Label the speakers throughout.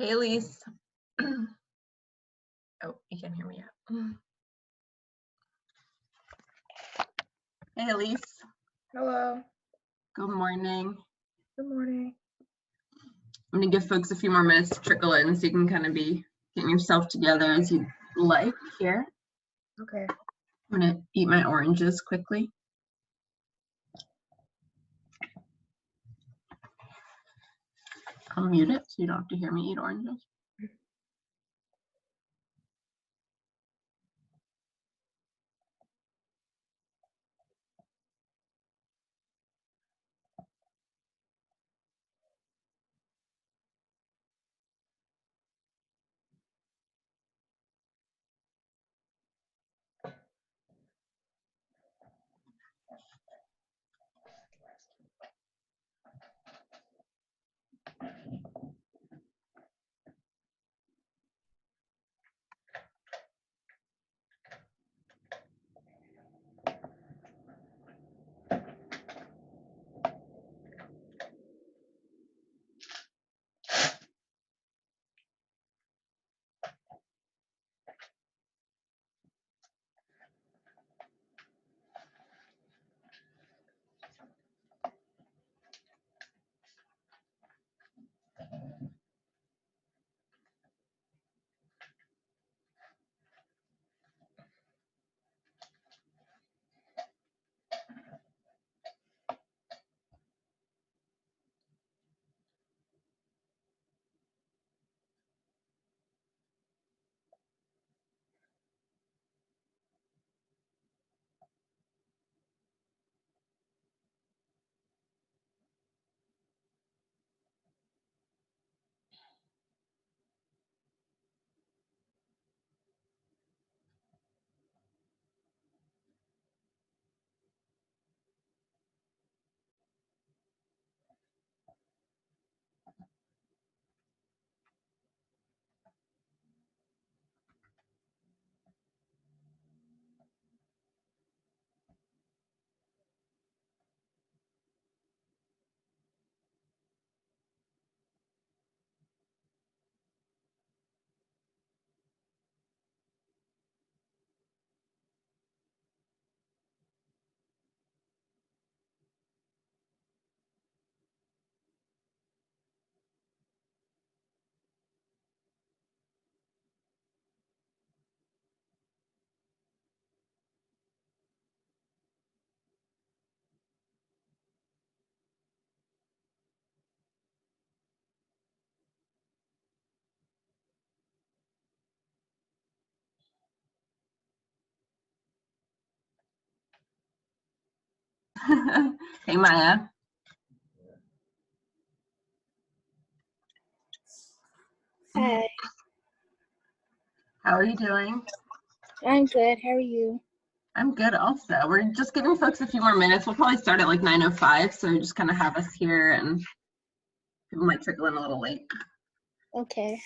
Speaker 1: Hey, Elise. Oh, you can't hear me yet. Hey, Elise.
Speaker 2: Hello.
Speaker 1: Good morning.
Speaker 2: Good morning.
Speaker 1: I'm going to give folks a few more minutes to trickle in so you can kind of be getting yourself together as you like here.
Speaker 2: Okay.
Speaker 1: I'm going to eat my oranges quickly. I'll mute it so you don't have to hear me eat oranges. Hey, Maya.
Speaker 2: Hi.
Speaker 1: How are you doing?
Speaker 2: I'm good. How are you?
Speaker 1: I'm good also. We're just giving folks a few more minutes. We'll probably start at like 9:05, so just kind of have us here and people might trickle in a little late.
Speaker 2: Okay.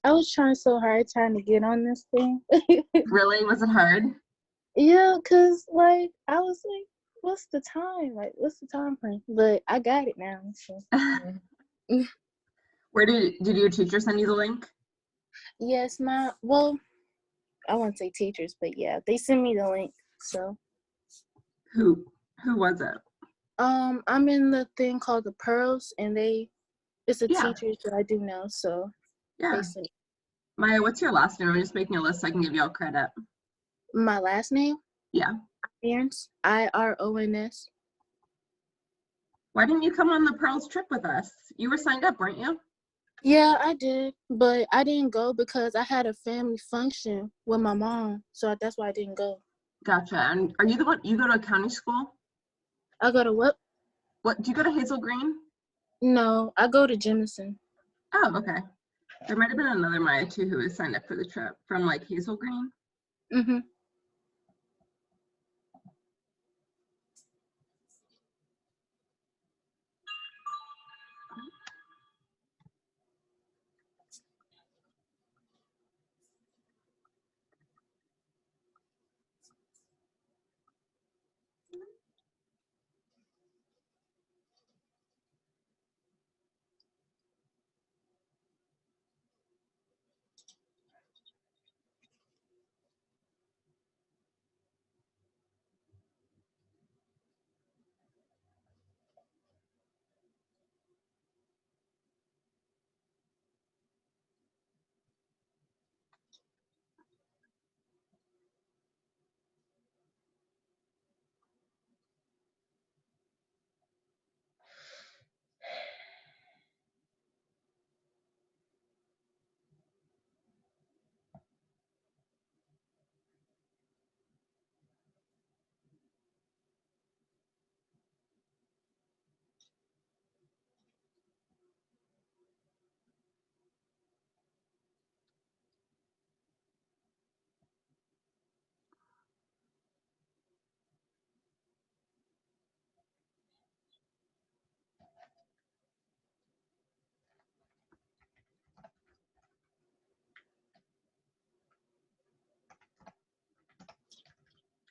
Speaker 2: I was trying so hard to get on this thing.
Speaker 1: Really? Was it hard?
Speaker 2: Yeah, because, like, I was like, what's the time? Like, what's the time frame? But I got it now. So.
Speaker 1: Where did your teacher send you the link?
Speaker 2: Yes, well, I won't say teachers, but yeah, they sent me the link. So.
Speaker 1: Who was it?
Speaker 2: I'm in the thing called the Pearls, and it's a
Speaker 1: Yeah.
Speaker 2: teacher that I do know, so
Speaker 1: Yeah.
Speaker 2: they sent
Speaker 1: Maya, what's your last name? I'm just making a list so I can give you all credit.
Speaker 2: my last name.
Speaker 1: Yeah.
Speaker 2: Irons, Irons.
Speaker 1: Why didn't you come on the Pearls trip with us? You were signed up, weren't you?
Speaker 2: Yeah, I did, but I didn't go because I had a family function with my mom, so that's why I didn't go.
Speaker 1: Gotcha. And are you the one, you go to a county school?
Speaker 2: I go to what?
Speaker 1: What, do you go to Hazel Green?
Speaker 2: No, I go to Jemison.
Speaker 1: Oh, okay. There might have been another Maya too who was signed up for the trip from like Hazel Green.
Speaker 2: Mm-hmm.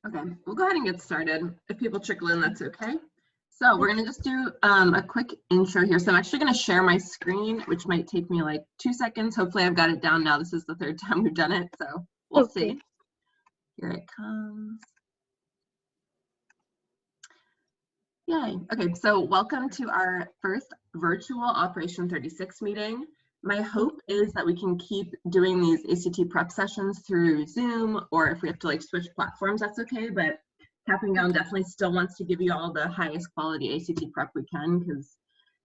Speaker 1: Okay, we'll go ahead and get started. If people trickle in, that's okay. So we're gonna just do a quick intro here. So I'm actually gonna share my screen, which might take me like 2 seconds. Hopefully I've got it down now. This is the 3rd time we've done it, so we'll see. Here it comes. Yay. Okay, so welcome to our first virtual Operation 36 meeting. My hope is that we can keep doing these ACT prep sessions through Zoom, or if we have to like switch platforms, that's okay. But CAP&GOWN definitely still wants to give you all the highest quality ACT prep we can, because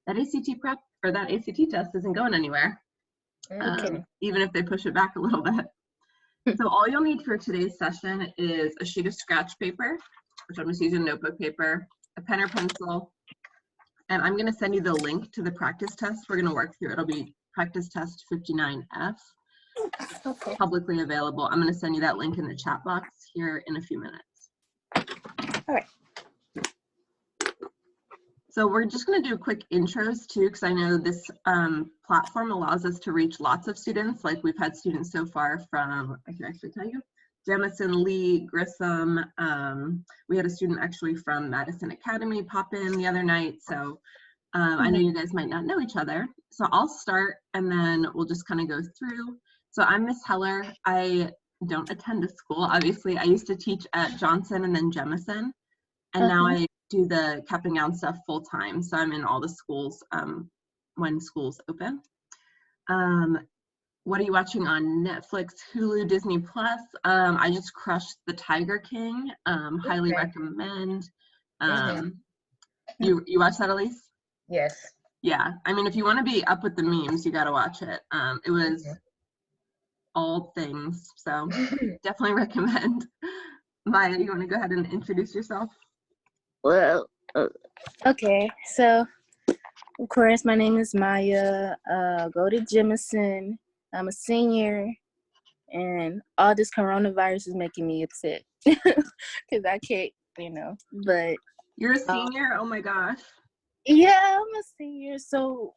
Speaker 1: that ACT prep or that ACT test isn't going anywhere, even if they push it back a little bit. So all you'll need for today's session is a sheet of scratch paper, which I'm just using notebook paper, a pen or pencil, and I'm going to send you the link to the practice test we're going to work through. It'll be practice test 59F, publicly available. I'm going to send you that link in the chat box here in a few minutes.
Speaker 2: All right.
Speaker 1: So we're just going to do quick intros too, because I know this platform allows us to reach lots of students. Like we've had students so far from, I can actually tell you, Jemison, Lee, Grissom. We had a student actually from Madison Academy pop in the other night. So I know you guys might not know each other. So I'll start and then we'll just kind of go through. So I'm Miss Heller. I don't attend a school. Obviously, I used to teach at Johnson and then Jemison. And now I do the CAP&GOWN stuff full time. So I'm in all the schools when schools open. What are you watching on Netflix, Hulu, Disney Plus? I just crushed The Tiger King. Highly recommend. You watch that, Elise?
Speaker 3: Yes.
Speaker 1: Yeah. I mean, if you want to be up with the memes, you got to watch it. It was all things. So definitely recommend. Maya, you want to go ahead and introduce yourself?
Speaker 2: Well, okay. So, of course, my name is Maya. Go to Jemison. I'm a senior, and all this coronavirus is making me upset because I can't, but.
Speaker 1: You're a senior? Oh my gosh.
Speaker 2: Yeah, I'm a senior. So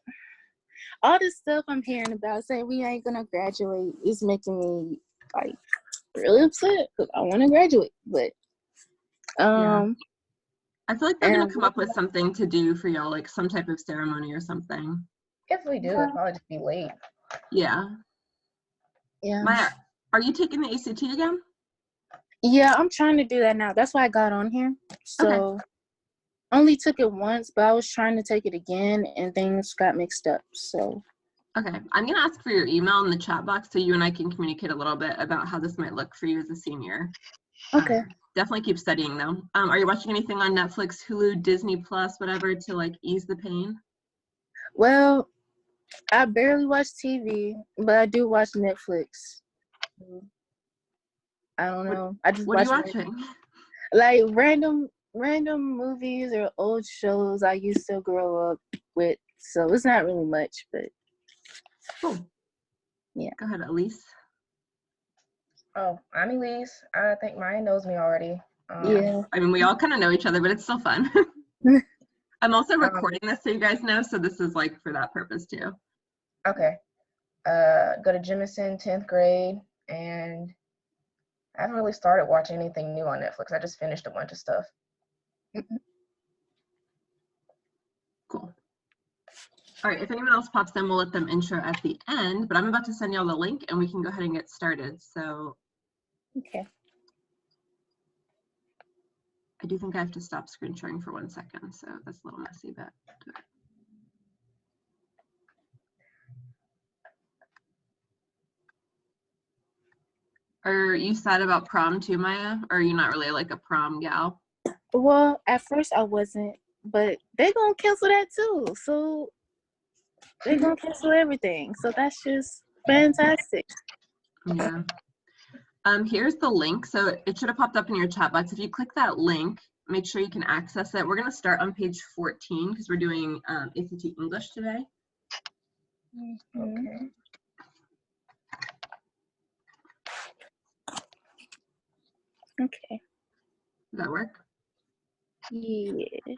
Speaker 2: all this stuff I'm hearing about saying we ain't gonna graduate is making me like really upset because I want to graduate. But
Speaker 1: yeah. I feel like they're gonna come up with something to do for y'all, like some type of ceremony or something.
Speaker 3: If we do, it'll probably just be late.
Speaker 1: Yeah.
Speaker 2: Yeah.
Speaker 1: Maya, are you taking the ACT again?
Speaker 2: Yeah, I'm trying to do that now. That's why I got on here. So only took it once, but I was trying to take it again and things got mixed up. So
Speaker 1: okay, I'm gonna ask for your email in the chat box so you and I can communicate a little bit about how this might look for you as a senior.
Speaker 2: Okay.
Speaker 1: Definitely keep studying though. Are you watching anything on Netflix, Hulu, Disney Plus, whatever, to like ease the pain?
Speaker 2: Well, I barely watch TV, but I do watch Netflix. I don't know. I just
Speaker 1: what are you watching?
Speaker 2: Like random movies or old shows I used to grow up with. So it's not really much, but
Speaker 1: cool.
Speaker 2: Yeah.
Speaker 1: Go ahead, Elise.
Speaker 3: Oh, I'm Elise. I think Maya knows me already.
Speaker 2: Yeah.
Speaker 1: I mean, we all kind of know each other, but it's still fun. I'm also recording this so you guys know, so this is like for that purpose too.
Speaker 3: Okay. Go to Jemison, 10th grade, and I haven't really started watching anything new on Netflix. I just finished a bunch of stuff.
Speaker 1: Cool. All right, if anyone else pops in, we'll let them intro at the end, but I'm about to send y'all the link and we can go ahead and get started. So
Speaker 2: okay.
Speaker 1: I do think I have to stop screen sharing for 1 second, so that's a little messy, but do it. Are you sad about prom too, Maya? Or are you not really like a prom gal?
Speaker 2: Well, at first I wasn't, but they're gonna cancel that too. So they're gonna cancel everything. So that's just fantastic.
Speaker 1: Yeah. Here's the link. So it should have popped up in your chat box. If you click that link, make sure you can access it. We're gonna start on page 14 because we're doing ACT English today.
Speaker 3: Okay.
Speaker 2: Okay.
Speaker 1: Does that work?
Speaker 2: Yes.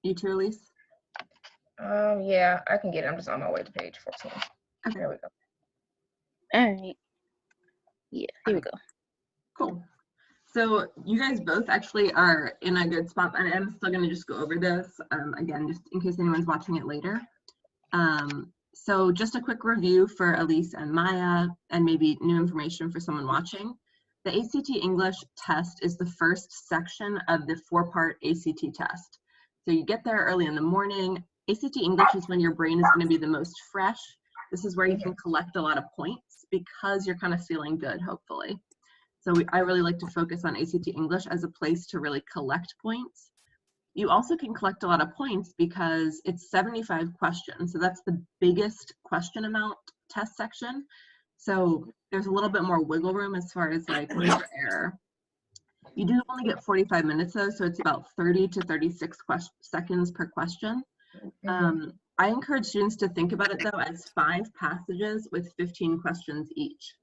Speaker 1: You too, Elise?
Speaker 3: Yeah, I can get it. I'm just on my way to page 14.
Speaker 1: Okay.
Speaker 3: There we go.
Speaker 2: All right. Yeah, here we go.
Speaker 1: Cool. So you guys both actually are in a good spot, and I'm still going to just go over this again, just in case anyone's watching it later. So just a quick review for Elise and Maya, and maybe new information for someone watching. The ACT English test is the first section of the 4-part ACT test. So you get there early in the morning. ACT English is when your brain is going to be the most fresh. This is where you can collect a lot of points because you're kind of feeling good, hopefully. So I really like to focus on ACT English as a place to really collect points. You also can collect a lot of points because it's 75 questions. So that's the biggest question amount test section. So there's a little bit more wiggle room as far as like room for error. You do only get 45 minutes though, so it's about 30 to 36 seconds per question. I encourage students to think about it though as 5 passages with 15 questions each.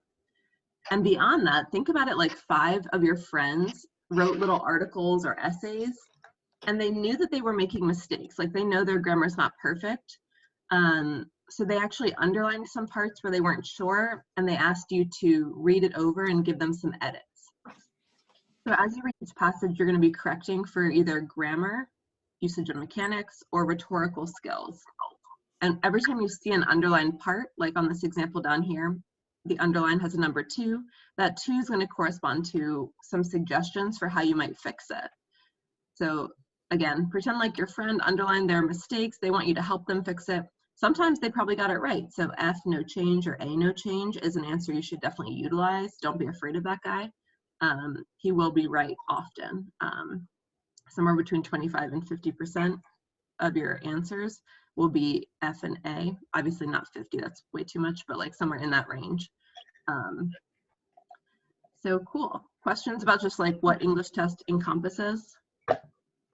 Speaker 1: And beyond that, think about it like 5 of your friends wrote little articles or essays, and they knew that they were making mistakes. Like they know their grammar's not perfect. So they actually underlined some parts where they weren't sure, and they asked you to read it over and give them some edits. So as you read each passage, you're going to be correcting for either grammar, usage of mechanics, or rhetorical skills. And every time you see an underlined part, like on this example down here, the underline has a number 2. That 2 is going to correspond to some suggestions for how you might fix it. So again, pretend like your friend underlined their mistakes. They want you to help them fix it. Sometimes they probably got it right. So F, no change, or A, no change is an answer you should definitely utilize. Don't be afraid of that guy. He will be right often. Somewhere between 25 and 50% of your answers will be F and A. Obviously not 50, that's way too much, but like somewhere in that range. So cool. Questions about just like what English test encompasses?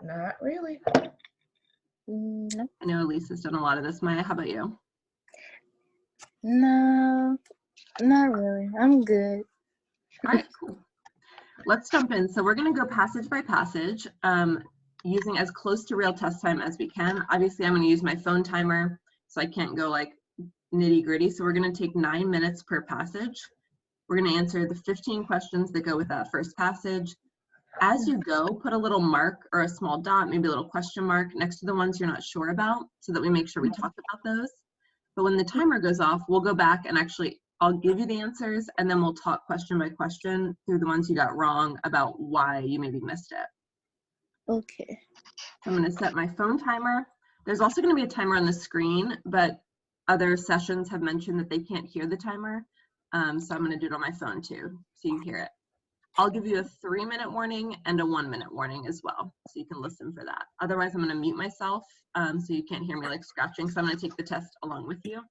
Speaker 3: Not really.
Speaker 2: No.
Speaker 1: I know Elise has done a lot of this. Maya, how about you?
Speaker 2: No, not really. I'm good.
Speaker 1: All right, cool. Let's jump in. So we're going to go passage by passage, using as close to real test time as we can. Obviously, I'm going to use my phone timer, so I can't go like nitty gritty. So we're going to take 9 minutes per passage. We're going to answer the 15 questions that go with that first passage. As you go, put a little mark or a small dot, maybe a little question mark next to the ones you're not sure about, so that we make sure we talk about those. But when the timer goes off, we'll go back and actually, I'll give you the answers, and then we'll talk question by question through the ones you got wrong about why you maybe missed it.
Speaker 2: Okay.
Speaker 1: I'm going to set my phone timer. There's also going to be a timer on the screen, but other sessions have mentioned that they can't hear the timer. So I'm going to do it on my phone too, so you hear it. I'll give you a 3-minute warning and a 1-minute warning as well, so you can listen for that. Otherwise, I'm going to mute myself, so you can't hear me like scratching. So I'm going to take the test along with you.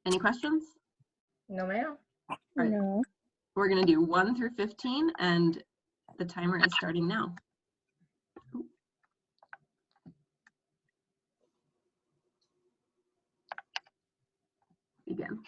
Speaker 1: Any questions?
Speaker 3: No, ma'am.
Speaker 1: Right.
Speaker 2: No.
Speaker 1: We're going to do 1 through 15, and the timer is starting now. Begin.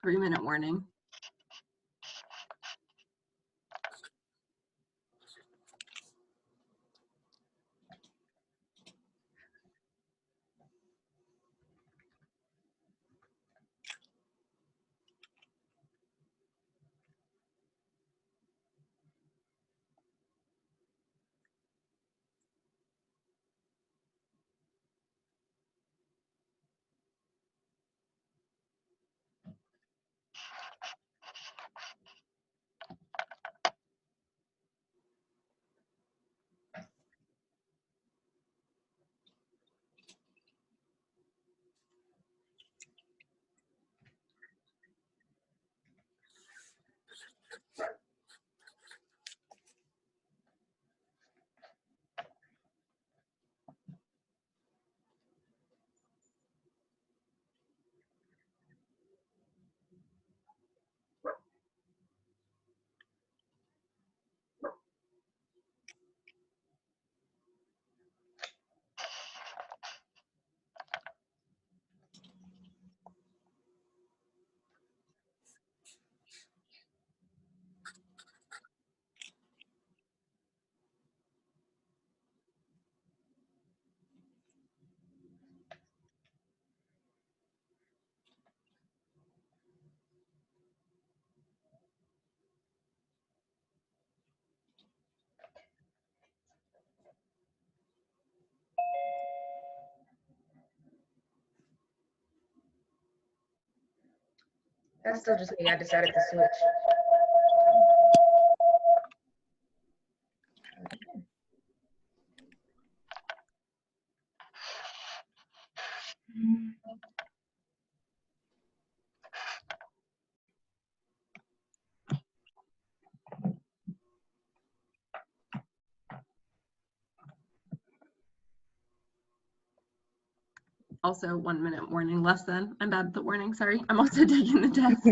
Speaker 1: 3-minute warning.
Speaker 3: That's still just me. I decided to switch.
Speaker 1: Also 1-minute warning, less than. I'm bad at the warning, sorry. I'm also taking the test.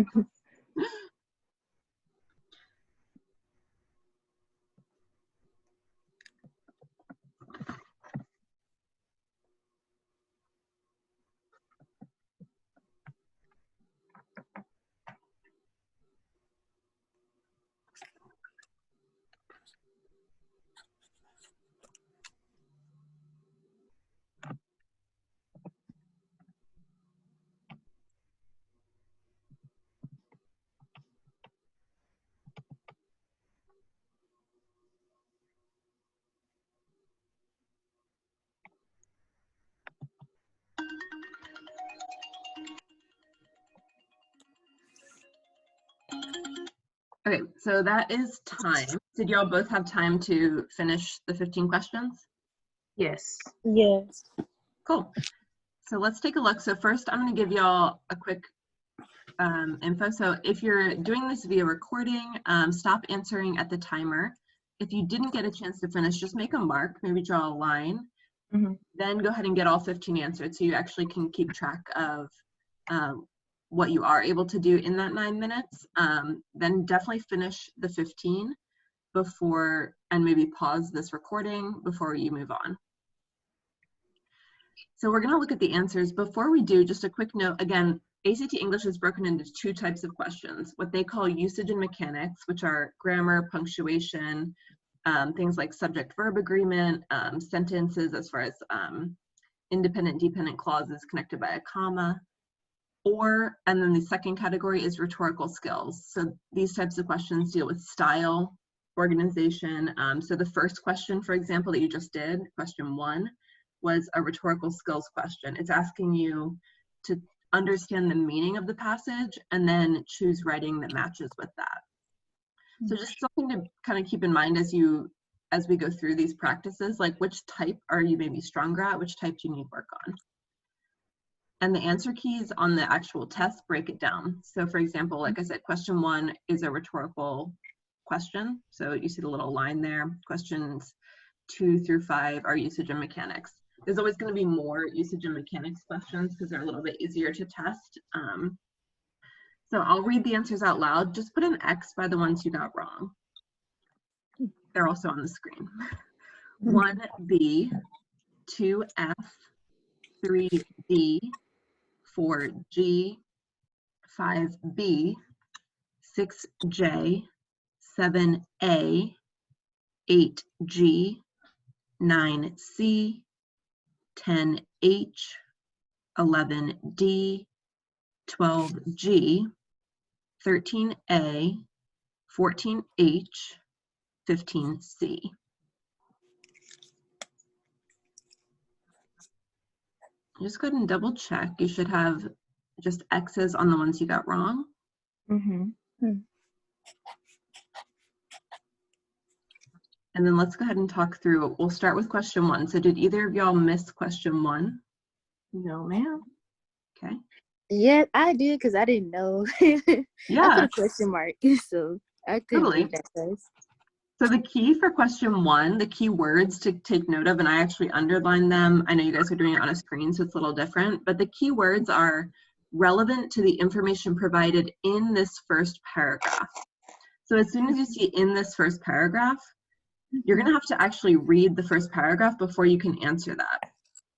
Speaker 1: Okay, so that is time. Did y'all both have time to finish the 15 questions?
Speaker 3: Yes.
Speaker 2: Yes.
Speaker 1: Cool. So let's take a look. So first, I'm going to give y'all a quick info. So if you're doing this via recording, stop answering at the timer. If you didn't get a chance to finish, just make a mark, maybe draw a line, then go ahead and get all 15 answered so you actually can keep track of what you are able to do in that 9 minutes. Then definitely finish the 15 before, and maybe pause this recording before you move on. So we're going to look at the answers. Before we do, just a quick note, again, ACT English is broken into 2 types of questions, what they call usage and mechanics, which are grammar, punctuation, things like subject-verb agreement, sentences as far as independent-dependent clauses connected by a comma, and then the second category is rhetorical skills. So these types of questions deal with style, organization. So the first question, for example, that you just did, question 1, was a rhetorical skills question. It's asking you to understand the meaning of the passage and then choose writing that matches with that. So just something to kind of keep in mind as we go through these practices, like which type are you maybe stronger at, which type do you need work on? And the answer keys on the actual test break it down. So for example, like I said, question 1 is a rhetorical question. So you see the little line there. Questions 2 through 5 are usage and mechanics. There's always going to be more usage and mechanics questions because they're a little bit easier to test. So I'll read the answers out loud. Just put an X by the ones you got wrong. They're also on the screen. 1B, 2F, 3B, 4G, 5B, 6J, 7A, 8G, 9C, 10H, 11D, 12G, 13A, 14H, 15C. Just go ahead and double check. You should have just X's on the ones you got wrong. And then let's go ahead and talk through. We'll start with question 1. So did either of y'all miss question 1?
Speaker 3: No, ma'am.
Speaker 1: Okay.
Speaker 2: Yeah, I did because I didn't know.
Speaker 1: Yeah.
Speaker 2: I put a question mark, so I couldn't
Speaker 1: Totally.
Speaker 2: read that first.
Speaker 1: So the key for question 1, the key words to take note of, and I actually underlined them. I know you guys are doing it on a screen, so it's a little different, but the key words are relevant to the information provided in this first paragraph. So as soon as you see in this first paragraph, you're going to have to actually read the first paragraph before you can answer that.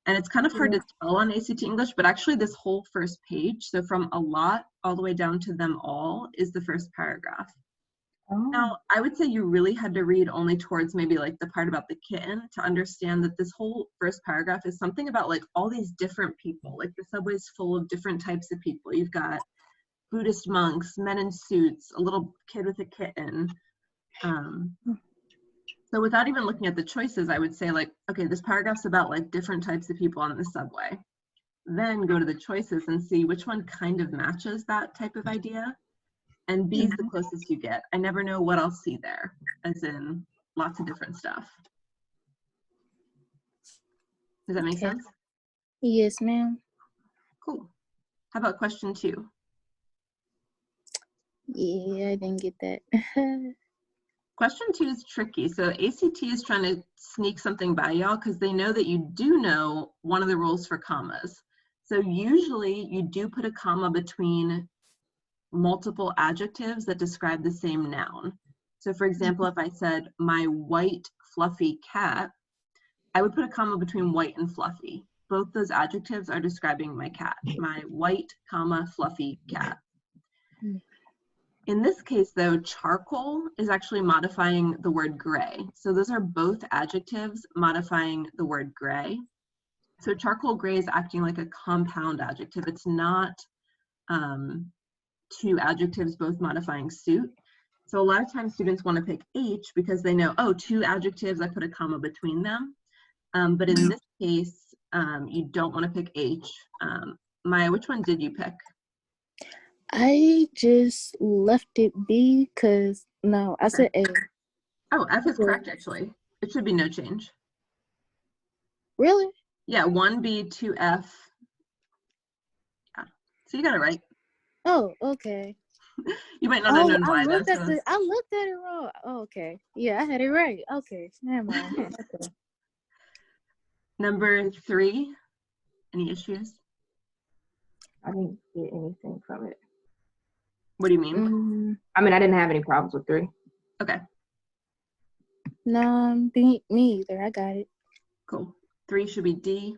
Speaker 1: And it's kind of hard to tell on ACT English, but actually this whole first page, so from a lot all the way down to them all, is the first paragraph. Now, I would say you really had to read only towards maybe like the part about the kitten to understand that this whole first paragraph is something about like all these different people. Like the subway's full of different types of people. You've got Buddhist monks, men in suits, a little kid with a kitten. So without even looking at the choices, I would say like, okay, this paragraph's about like different types of people on the subway. Then go to the choices and see which one kind of matches that type of idea. And B is the closest you get. I never know what I'll see there, as in lots of different stuff. Does that make sense?
Speaker 2: Yes, ma'am.
Speaker 1: Cool. How about question 2?
Speaker 2: Yeah, I didn't get that.
Speaker 1: Question 2 is tricky. So ACT is trying to sneak something by y'all because they know that you do know one of the rules for commas. So usually you do put a comma between multiple adjectives that describe the same noun. So for example, if I said my white fluffy cat, I would put a comma between white and fluffy. Both those adjectives are describing my cat, my white, comma, fluffy cat. In this case though, charcoal is actually modifying the word gray. So those are both adjectives modifying the word gray. So charcoal gray is acting like a compound adjective. It's not 2 adjectives both modifying suit. So a lot of times students want to pick H because they know, oh, 2 adjectives, I put a comma between them. But in this case, you don't want to pick H. Maya, which one did you pick?
Speaker 2: I just left it B because, no, I said A.
Speaker 1: Oh, F is correct, actually. It should be no change.
Speaker 2: Really?
Speaker 1: Yeah, 1B, 2F. Yeah, so you got it right.
Speaker 2: Oh, okay.
Speaker 1: You might not have known why, though.
Speaker 2: I looked at it wrong. Oh, okay. Yeah, I had it right. Okay, never mind. Okay.
Speaker 1: Number 3, any issues?
Speaker 3: I didn't get anything from it.
Speaker 1: What do you mean?
Speaker 3: I mean, I didn't have any problems with 3.
Speaker 1: Okay,
Speaker 2: No, me either. I got it.
Speaker 1: cool. 3 should be D.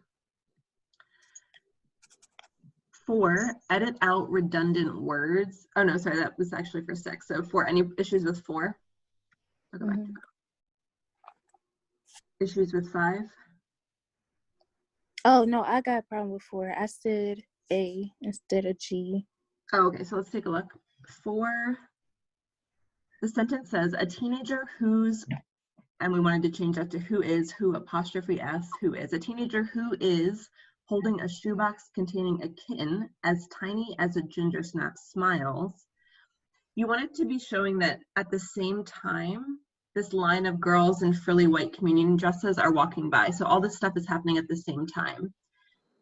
Speaker 1: 4, edit out redundant words. Oh, no, sorry, that was actually for 6. So 4, any issues with 4? I'll go back to that. Issues with 5?
Speaker 2: Oh, no, I got a problem with 4. I said A instead of G.
Speaker 1: Oh, okay, so let's take a look. 4, the sentence says, a teenager who's, and we wanted to change that to who is, who apostrophe S, who is. A teenager who is holding a shoebox containing a kitten as tiny as a ginger snap smiles. You want it to be showing that at the same time, this line of girls in frilly white communion dresses are walking by. So all this stuff is happening at the same time.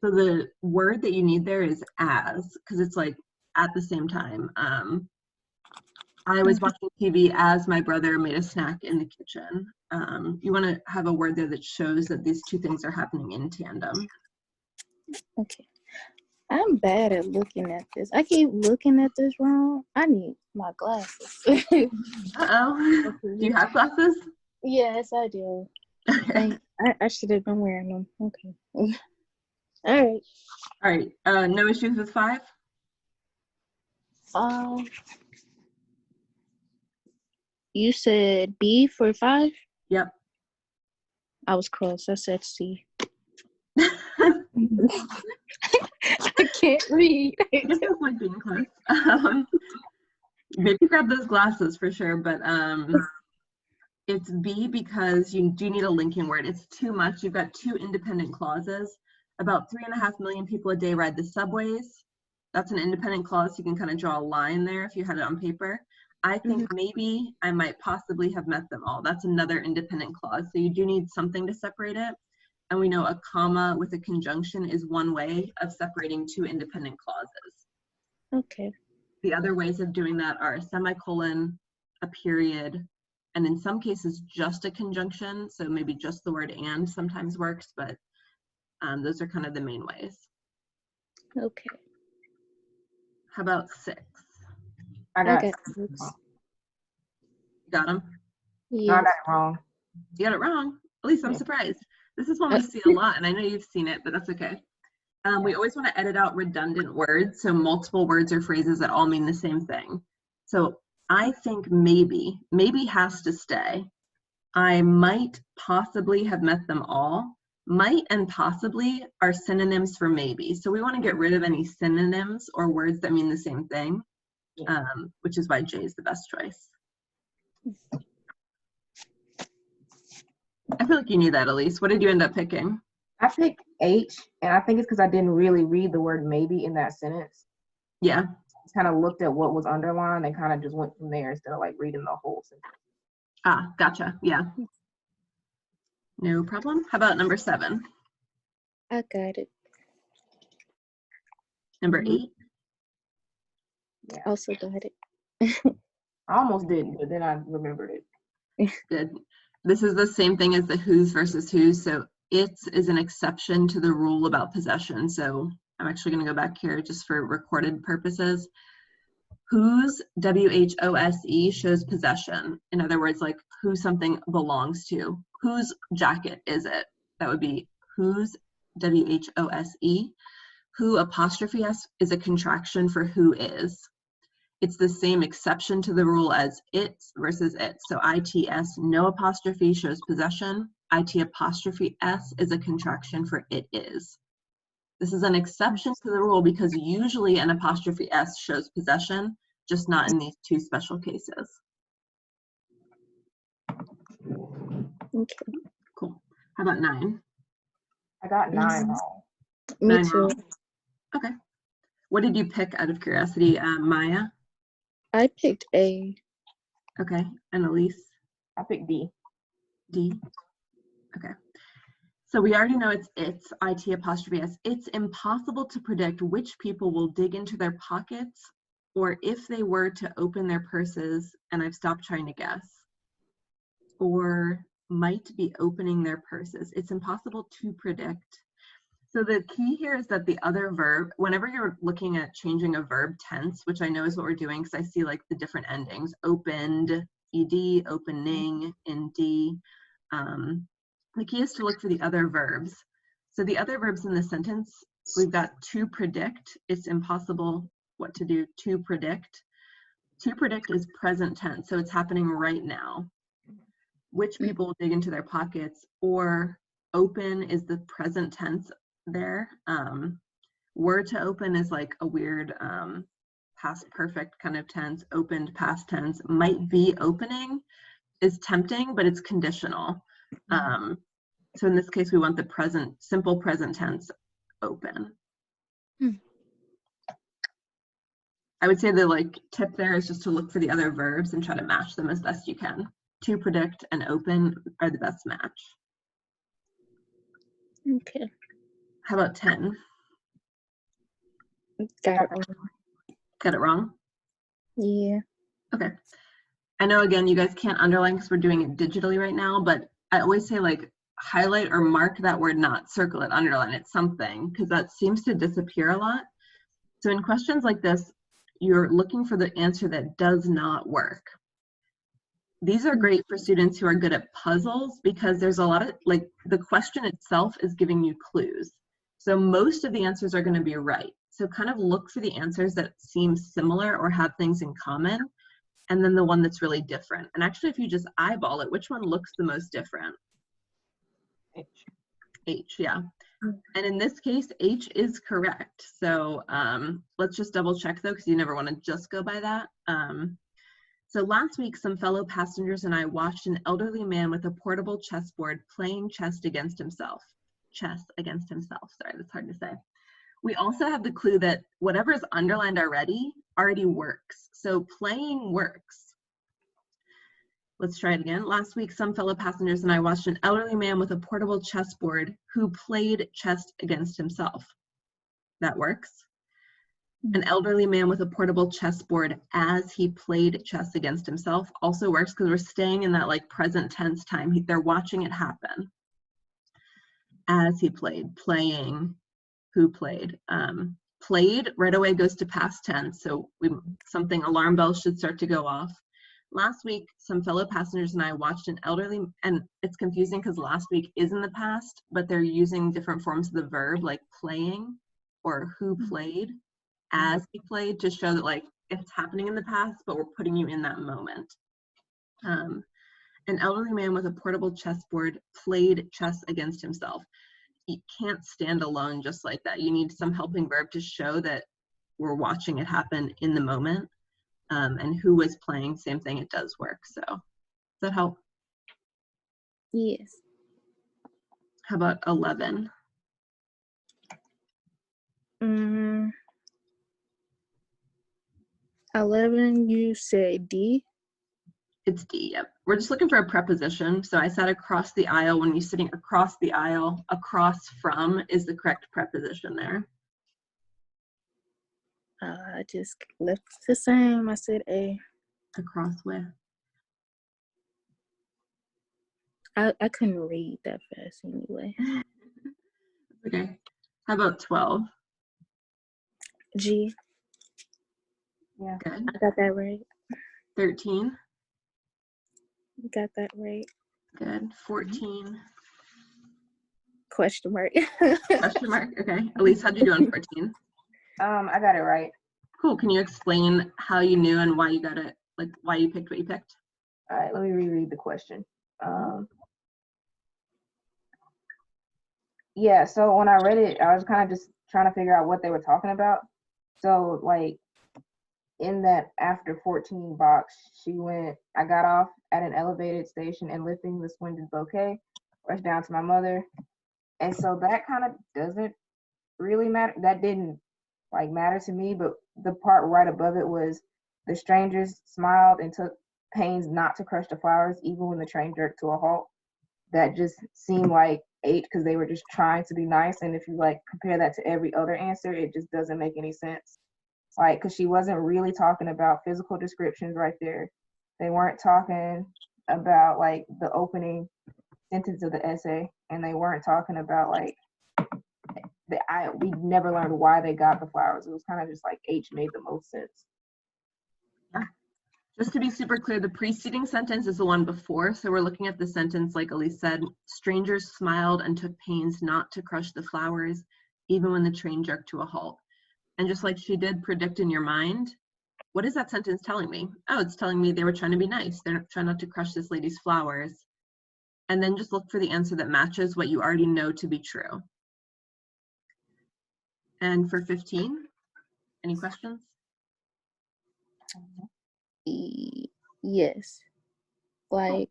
Speaker 1: So the word that you need there is as, because it's like at the same time. I was watching TV as my brother made a snack in the kitchen. You want to have a word there that shows that these two things are happening in tandem.
Speaker 2: Okay. I'm bad at looking at this. I keep looking at this wrong. I need my glasses.
Speaker 1: Uh-oh. Do you have glasses?
Speaker 2: Yes, I do.
Speaker 1: Okay.
Speaker 2: I should have been wearing them. Okay. All
Speaker 1: right. No issues with 5?
Speaker 2: You said B for 5?
Speaker 1: Yep.
Speaker 2: I was close. I said C. I can't read.
Speaker 1: This is like being close. Maybe grab those glasses for sure, but it's B because you do need a linking word. It's too much. You've got 2 independent clauses. About 3.5 million people a day ride the subways. That's an independent clause. You can kind of draw a line there if you had it on paper. I think maybe I might possibly have met them all. That's another independent clause. So you do need something to separate it. And we know a comma with a conjunction is one way of separating 2 independent clauses.
Speaker 2: Okay.
Speaker 1: The other ways of doing that are a semicolon, a period, and in some cases just a conjunction. So maybe just the word and sometimes works, but those are kind of the main ways.
Speaker 2: Okay.
Speaker 1: How about 6?
Speaker 3: I got
Speaker 2: 6.
Speaker 1: Got them?
Speaker 2: Yes.
Speaker 3: No, I got it wrong.
Speaker 1: You got it wrong. At least I'm surprised. This is one we see a lot, and I know you've seen it, but that's okay. We always want to edit out redundant words, so multiple words or phrases that all mean the same thing. So I think maybe has to stay. I might possibly have met them all. Might and possibly are synonyms for maybe. So we want to get rid of any synonyms or words that mean the same thing, which is why J is the best choice. I feel like you knew that, Elise. What did you end up picking?
Speaker 3: I picked H, and I think it's because I didn't really read the word maybe in that sentence.
Speaker 1: Yeah.
Speaker 3: Just kind of looked at what was underlined and kind of just went from there instead of like reading the whole sentence.
Speaker 1: Ah, gotcha. Yeah. No problem. How about number 7?
Speaker 2: I got it.
Speaker 1: Number 8?
Speaker 2: Yeah. Also got it.
Speaker 3: I almost didn't, but then I remembered it.
Speaker 1: Good. This is the same thing as the whose versus whose. So its is an exception to the rule about possession. So I'm actually going to go back here just for recorded purposes. Whose, W-H-O-S-E, shows possession. In other words, like who something belongs to. Whose jacket is it? That would be whose, W-H-O-S-E. Who apostrophe S is a contraction for who is. It's the same exception to the rule as its versus its. So ITS, no apostrophe, shows possession. IT apostrophe S is a contraction for it is. This is an exception to the rule because usually an apostrophe S shows possession, just not in these 2 special cases.
Speaker 2: Okay.
Speaker 1: Cool. How about 9?
Speaker 3: I got 9 wrong.
Speaker 2: Me
Speaker 1: 9
Speaker 2: too.
Speaker 1: wrong. Okay. What did you pick out of curiosity, Maya?
Speaker 2: I picked A.
Speaker 1: Okay, and Elise?
Speaker 3: I picked D.
Speaker 1: D. Okay. So we already know it's IT apostrophe S. It's impossible to predict which people will dig into their pockets or if they were to open their purses, and I've stopped trying to guess, or might be opening their purses. It's impossible to predict. So the key here is that the other verb, whenever you're looking at changing a verb tense, which I know is what we're doing because I see like the different endings, opened, ed, opening, nd. The key is to look for the other verbs. So the other verbs in the sentence, we've got to predict. It's impossible what to do to predict. To predict is present tense, so it's happening right now. Which people will dig into their pockets, or open is the present tense there. Were to open is like a weird past perfect kind of tense. Opened past tense. Might be opening is tempting, but it's conditional. So in this case, we want the present, simple present tense, open. I would say the like tip there is just to look for the other verbs and try to match them as best you can. To predict and open are the best match.
Speaker 2: Okay.
Speaker 1: How about 10?
Speaker 2: Got it wrong.
Speaker 1: Got it wrong?
Speaker 2: Yeah.
Speaker 1: Okay. I know, again, you guys can't underline because we're doing it digitally right now, but I always say like highlight or mark that word, not circle it, underline it, something, because that seems to disappear a lot. So in questions like this, you're looking for the answer that does not work. These are great for students who are good at puzzles because there's a lot of, like, the question itself is giving you clues. So most of the answers are going to be right. So kind of look for the answers that seem similar or have things in common, and then the one that's really different. And actually, if you just eyeball it, which one looks the most different?
Speaker 3: H.
Speaker 1: H, yeah. And in this case, H is correct. So let's just double check though, because you never want to just go by that. So last week, some fellow passengers and I watched an elderly man with a portable chessboard playing chess against himself. Chess against himself. Sorry, that's hard to say. We also have the clue that whatever is underlined already works. So playing works. Let's try it again. Last week, some fellow passengers and I watched an elderly man with a portable chessboard who played chess against himself. That works. An elderly man with a portable chessboard as he played chess against himself also works because we're staying in that like present tense time. They're watching it happen. As he played, playing, who played. Played right away goes to past tense, so something, alarm bells should start to go off. Last week, some fellow passengers and I watched an elderly, and it's confusing because last week is in the past, but they're using different forms of the verb like playing or who played, as he played, to show that like it's happening in the past, but we're putting you in that moment. An elderly man with a portable chessboard played chess against himself. He can't stand alone just like that. You need some helping verb to show that we're watching it happen in the moment. And who was playing, same thing, it does work. So does that help?
Speaker 2: Yes.
Speaker 1: How about 11?
Speaker 2: 11, you said D?
Speaker 1: It's D, yep. We're just looking for a preposition. So I said across the aisle. When you're sitting across the aisle, across from is the correct preposition there.
Speaker 2: I just left the same. I said A.
Speaker 1: Across with.
Speaker 2: I couldn't read that fast anyway.
Speaker 1: Okay. How about 12?
Speaker 2: G.
Speaker 3: Yeah.
Speaker 1: Good.
Speaker 2: I got that right.
Speaker 1: 13?
Speaker 2: Got that right.
Speaker 1: Good. 14?
Speaker 2: Question mark.
Speaker 1: Question mark? Okay. Elise, how'd you do on 14?
Speaker 3: I got it right.
Speaker 1: Cool. Can you explain how you knew and why you got it, like why you picked what you picked?
Speaker 3: All right, let me reread the question. Yeah, so when I read it, I was kind of just trying to figure out what they were talking about. So like in that after 14 box, I got off at an elevated station and lifting the swindled bouquet, rushed down to my mother. And so that kind of doesn't really matter. That didn't like matter to me, but the part right above it was the strangers smiled and took pains not to crush the flowers even when the train jerked to a halt. That just seemed like H because they were just trying to be nice. And if you like compare that to every other answer, it just doesn't make any sense. Like, because she wasn't really talking about physical descriptions right there. They weren't talking about like the opening sentence of the essay, and they weren't talking about like we never learned why they got the flowers. It was kind of just like H made the most sense.
Speaker 1: Yeah. Just to be super clear, the preceding sentence is the one before. So we're looking at the sentence, like Elise said, strangers smiled and took pains not to crush the flowers, even when the train jerked to a halt. And just like she did predict in your mind, what is that sentence telling me? Oh, it's telling me they were trying to be nice. They're trying not to crush this lady's flowers. And then just look for the answer that matches what you already know to be true. And for 15, any questions?
Speaker 2: Yes. Like,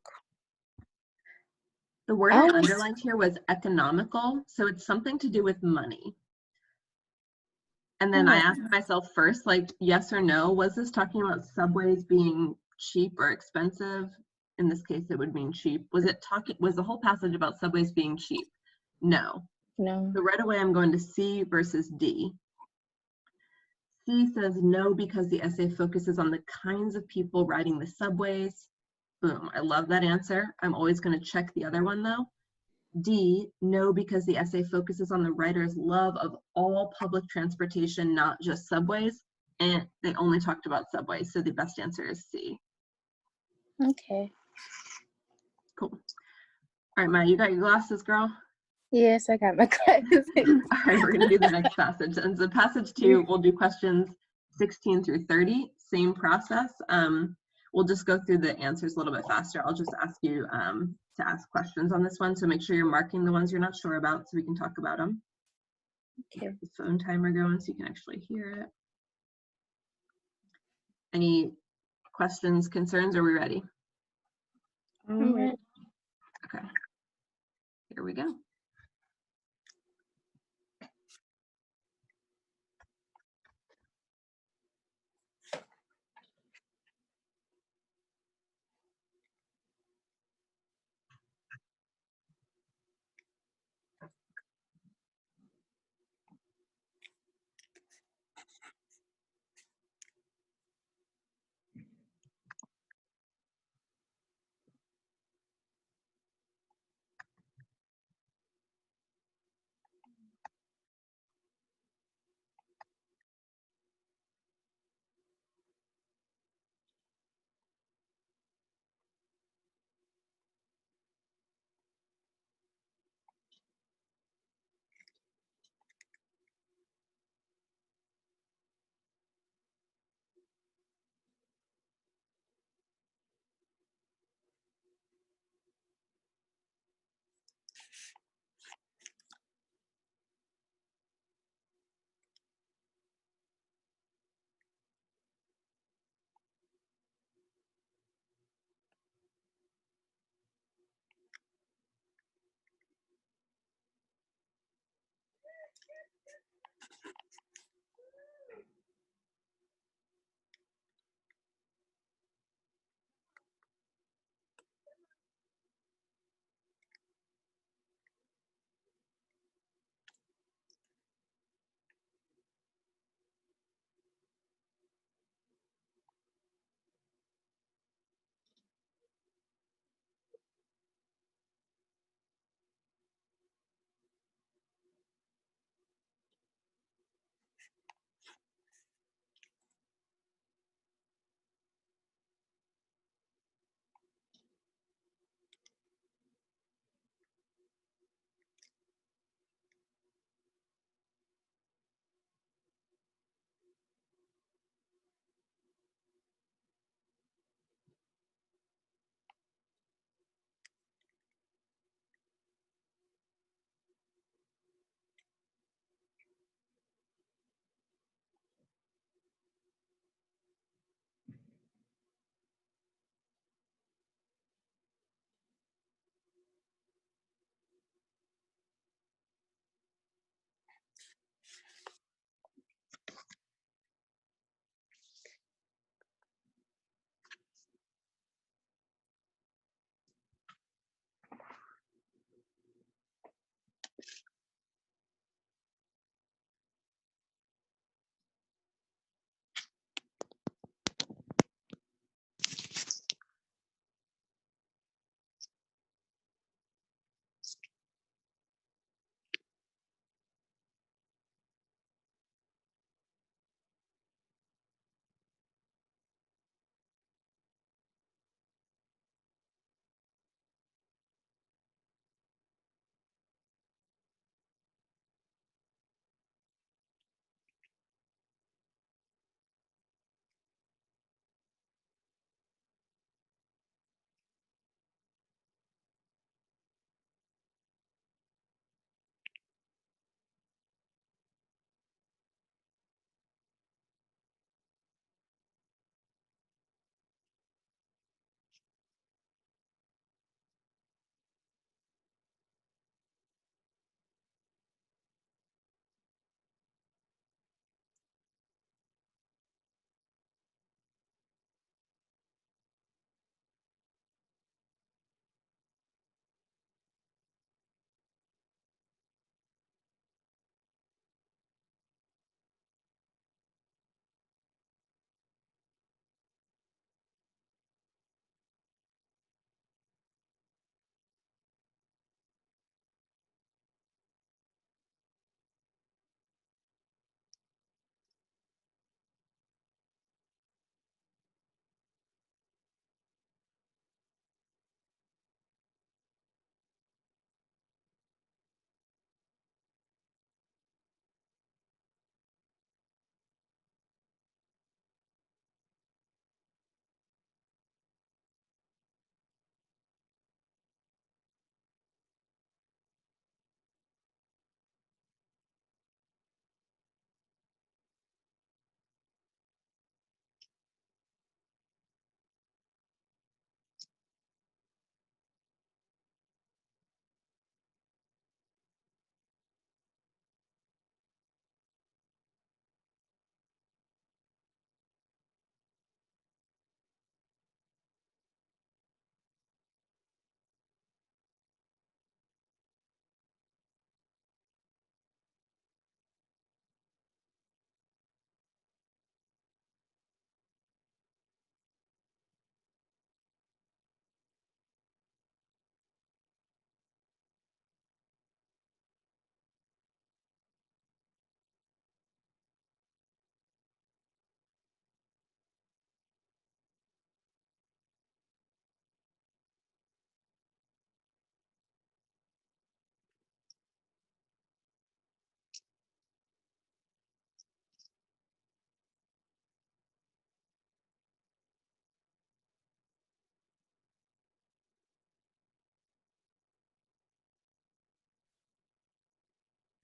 Speaker 1: the word I underlined here was economical, so it's something to do with money. And then I asked myself first, like, yes or no, was this talking about subways being cheap or expensive? In this case, it would mean cheap. Was the whole passage about subways being cheap? No.
Speaker 2: No.
Speaker 1: So right away, I'm going to C versus D. C says no because the essay focuses on the kinds of people riding the subways. Boom, I love that answer. I'm always going to check the other one though. D, no because the essay focuses on the writer's love of all public transportation, not just subways. And they only talked about subways, so the best answer is C.
Speaker 2: Okay.
Speaker 1: Cool. All right, Maya, you got your glasses, girl?
Speaker 2: Yes, I got my glasses.
Speaker 1: All right, we're going to do the next passage. And so passage 2, we'll do questions 16 through 30, same process. We'll just go through the answers a little bit faster. I'll just ask you to ask questions on this one. So make sure you're marking the ones you're not sure about so we can talk about them.
Speaker 2: Okay.
Speaker 1: The phone timer going so you can actually hear it. Any questions, concerns? Are we ready?
Speaker 2: I'm ready.
Speaker 1: Okay. Here we go.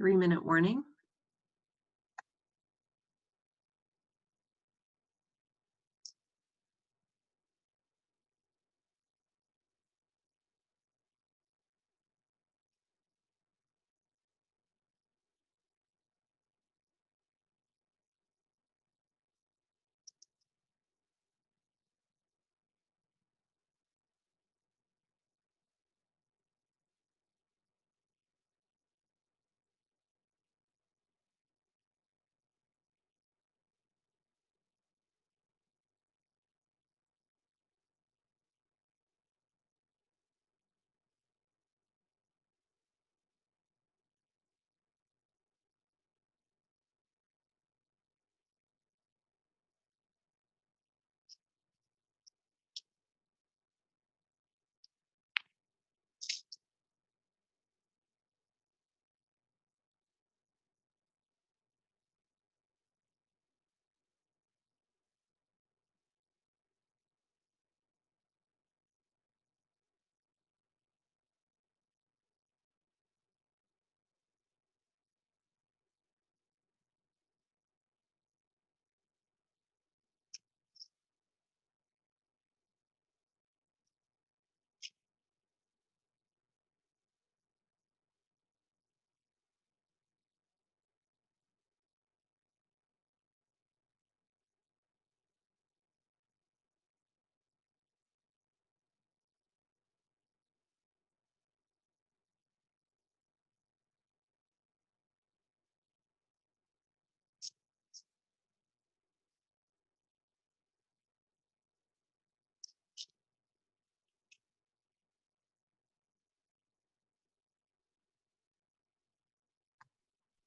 Speaker 1: 3-minute warning.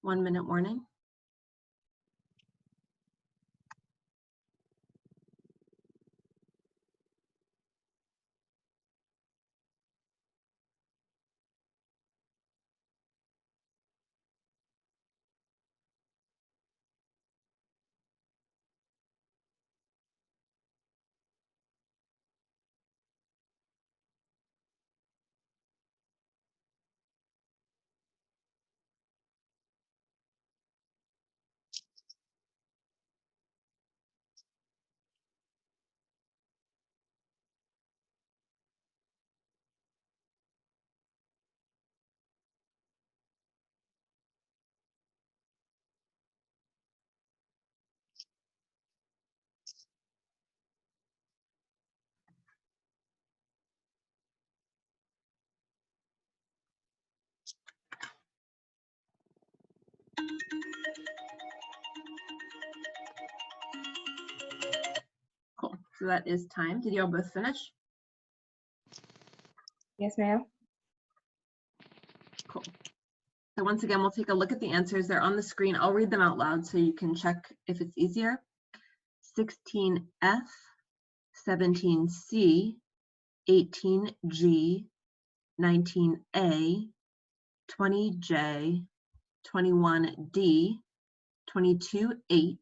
Speaker 1: One-minute warning. Cool. So that is time. Did y'all both finish?
Speaker 3: Yes, ma'am.
Speaker 1: Cool. So once again, we'll take a look at the answers. They're on the screen. I'll read them out loud so you can check if it's easier. 16F, 17C, 18G, 19A, 20J, 21D, 22H,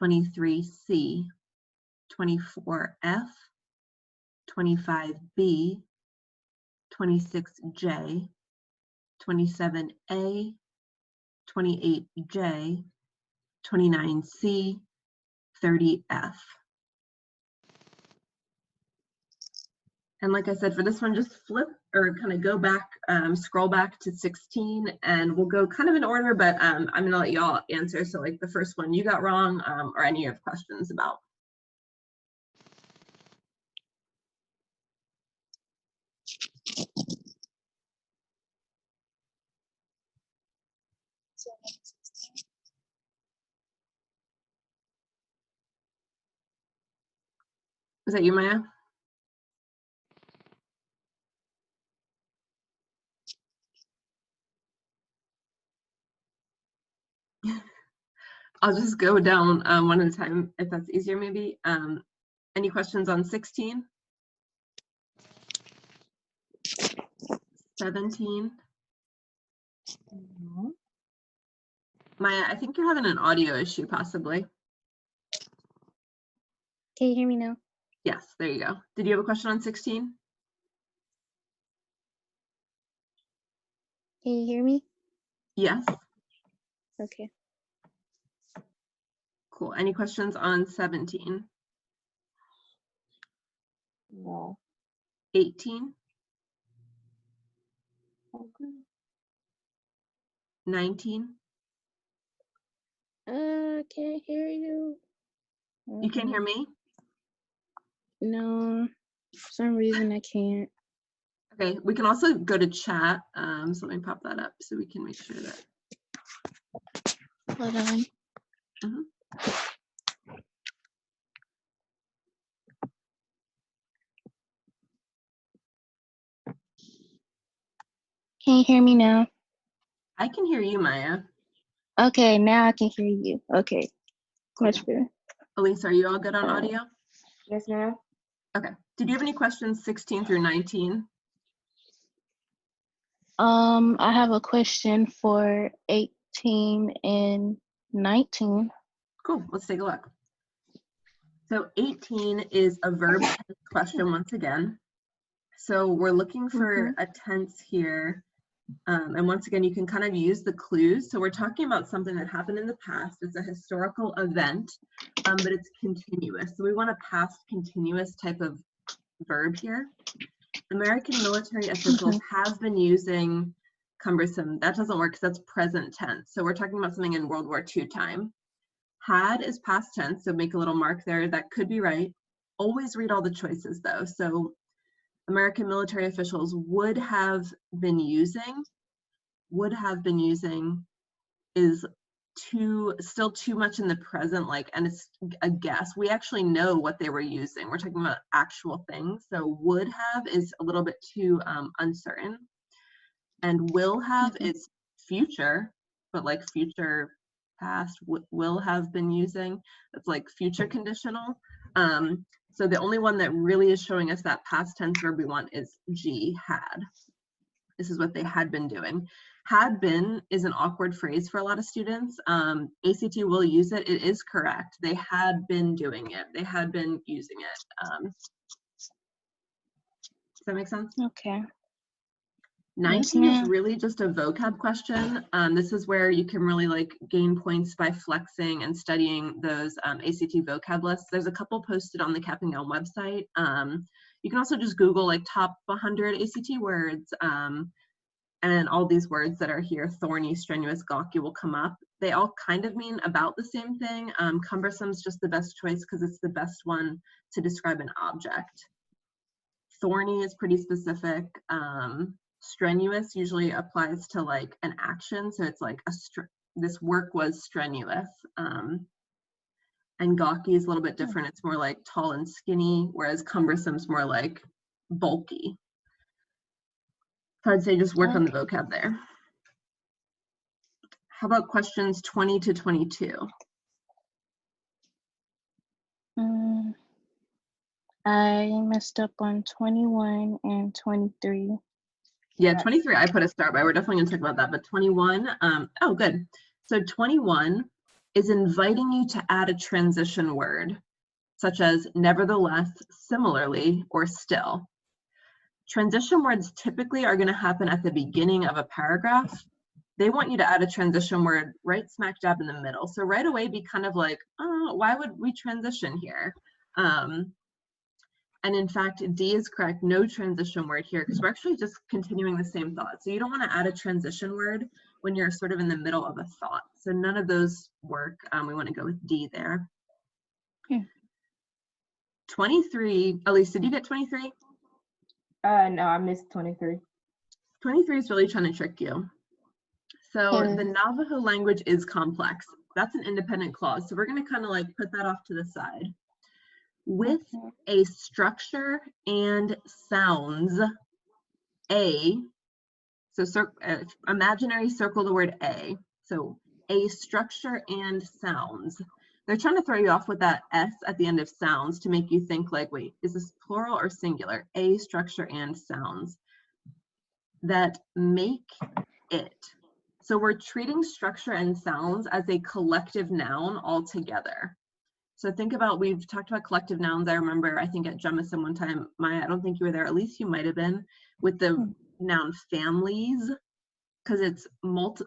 Speaker 1: 23C, 24F, 25B, 26J, 27A, 28J, 29C, 30F. And like I said, for this one, just flip or kind of go back, scroll back to 16, and we'll go kind of in order, but I'm gonna let y'all answer. So like the first one you got wrong, or any you have questions about. Is that you, Maya? I'll just go down one at a time if that's easier maybe. Any questions on 16? 17?
Speaker 3: Mhm.
Speaker 1: Maya, I think you're having an audio issue possibly.
Speaker 2: Can you hear me now?
Speaker 1: Yes, there you go. Did you have a question on 16?
Speaker 2: Can you hear me?
Speaker 1: Yes.
Speaker 2: Okay.
Speaker 1: Cool. Any questions on 17?
Speaker 3: No.
Speaker 1: 18?
Speaker 3: Okay.
Speaker 1: 19?
Speaker 2: Can't hear you.
Speaker 1: You can't hear me?
Speaker 2: No, for some reason I can't.
Speaker 1: Okay, we can also go to chat. So let me pop that up so we can make sure that.
Speaker 2: Hold on.
Speaker 1: Mhm.
Speaker 2: Can you hear me now?
Speaker 1: I can hear you, Maya.
Speaker 2: Okay, now I can hear you. Okay,
Speaker 1: Cool.
Speaker 2: much better.
Speaker 1: Elise, are you all good on audio?
Speaker 3: Yes, ma'am.
Speaker 1: Okay. Did you have any questions 16 through 19?
Speaker 2: I have a question for 18 and 19.
Speaker 1: Cool, let's take a look. So 18 is a verb tense question once again. So we're looking for a tense here. And once again, you can kind of use the clues. So we're talking about something that happened in the past. It's a historical event, but it's continuous. So we want a past continuous type of verb here. American military officials have been using cumbersome. That doesn't work because that's present tense. So we're talking about something in World War II time. Had is past tense, so make a little mark there. That could be right. Always read all the choices though. So American military officials would have been using is still too much in the present, like, and it's a guess. We actually know what they were using. We're talking about actual things. So would have is a little bit too uncertain. And will have is future, but like future past will have been using. That's like future conditional. So the only one that really is showing us that past tense verb we want is G, had. This is what they had been doing. Had been is an awkward phrase for a lot of students. ACT will use it. It is correct. They had been doing it. They had been using it. Does that make sense?
Speaker 2: Okay.
Speaker 1: 19
Speaker 2: Yes,
Speaker 1: is really just a vocab question. This is where you can really like gain points by flexing and studying those ACT vocab lists. There's a couple posted on the CAP&GOWN website. You can also just Google like top 100 ACT words, and all these words that are here, thorny, strenuous, gawky, will come up. They all kind of mean about the same thing. Cumbersome is just the best choice because it's the best one to describe an object. Thorny is pretty specific. Strenuous usually applies to like an action, so it's like this work was strenuous. And gawky is a little bit different. It's more like tall and skinny, whereas cumbersome is more like bulky. So I'd say just work on the vocab there. How about questions 20 to 22?
Speaker 2: I messed up on 21 and 23.
Speaker 1: Yeah, 23, I put a star by. We're definitely gonna talk about that, but 21, oh, good. So 21 is inviting you to add a transition word, such as nevertheless, similarly, or still. Transition words typically are gonna happen at the beginning of a paragraph. They want you to add a transition word right smack dab in the middle. So right away, be kind of like, oh, why would we transition here? And in fact, D is correct, no transition word here, because we're actually just continuing the same thought. So you don't want to add a transition word when you're sort of in the middle of a thought. So none of those work. We want to go with D there.
Speaker 2: Okay.
Speaker 1: 23, Elise, did you get 23?
Speaker 3: No, I missed 23.
Speaker 1: 23 is really trying to trick you. So the Navajo language is complex. That's an independent clause. So we're going to kind of like put that off to the side. With a structure and sounds, A, so imaginary circle the word A. So a structure and sounds. They're trying to throw you off with that S at the end of sounds to make you think like, wait, is this plural or singular? A structure and sounds that make it. So we're treating structure and sounds as a collective noun altogether. So think about, we've talked about collective nouns. I remember, I think at Jemison one time, Maya, I don't think you were there, at least you might have been, with the noun families. because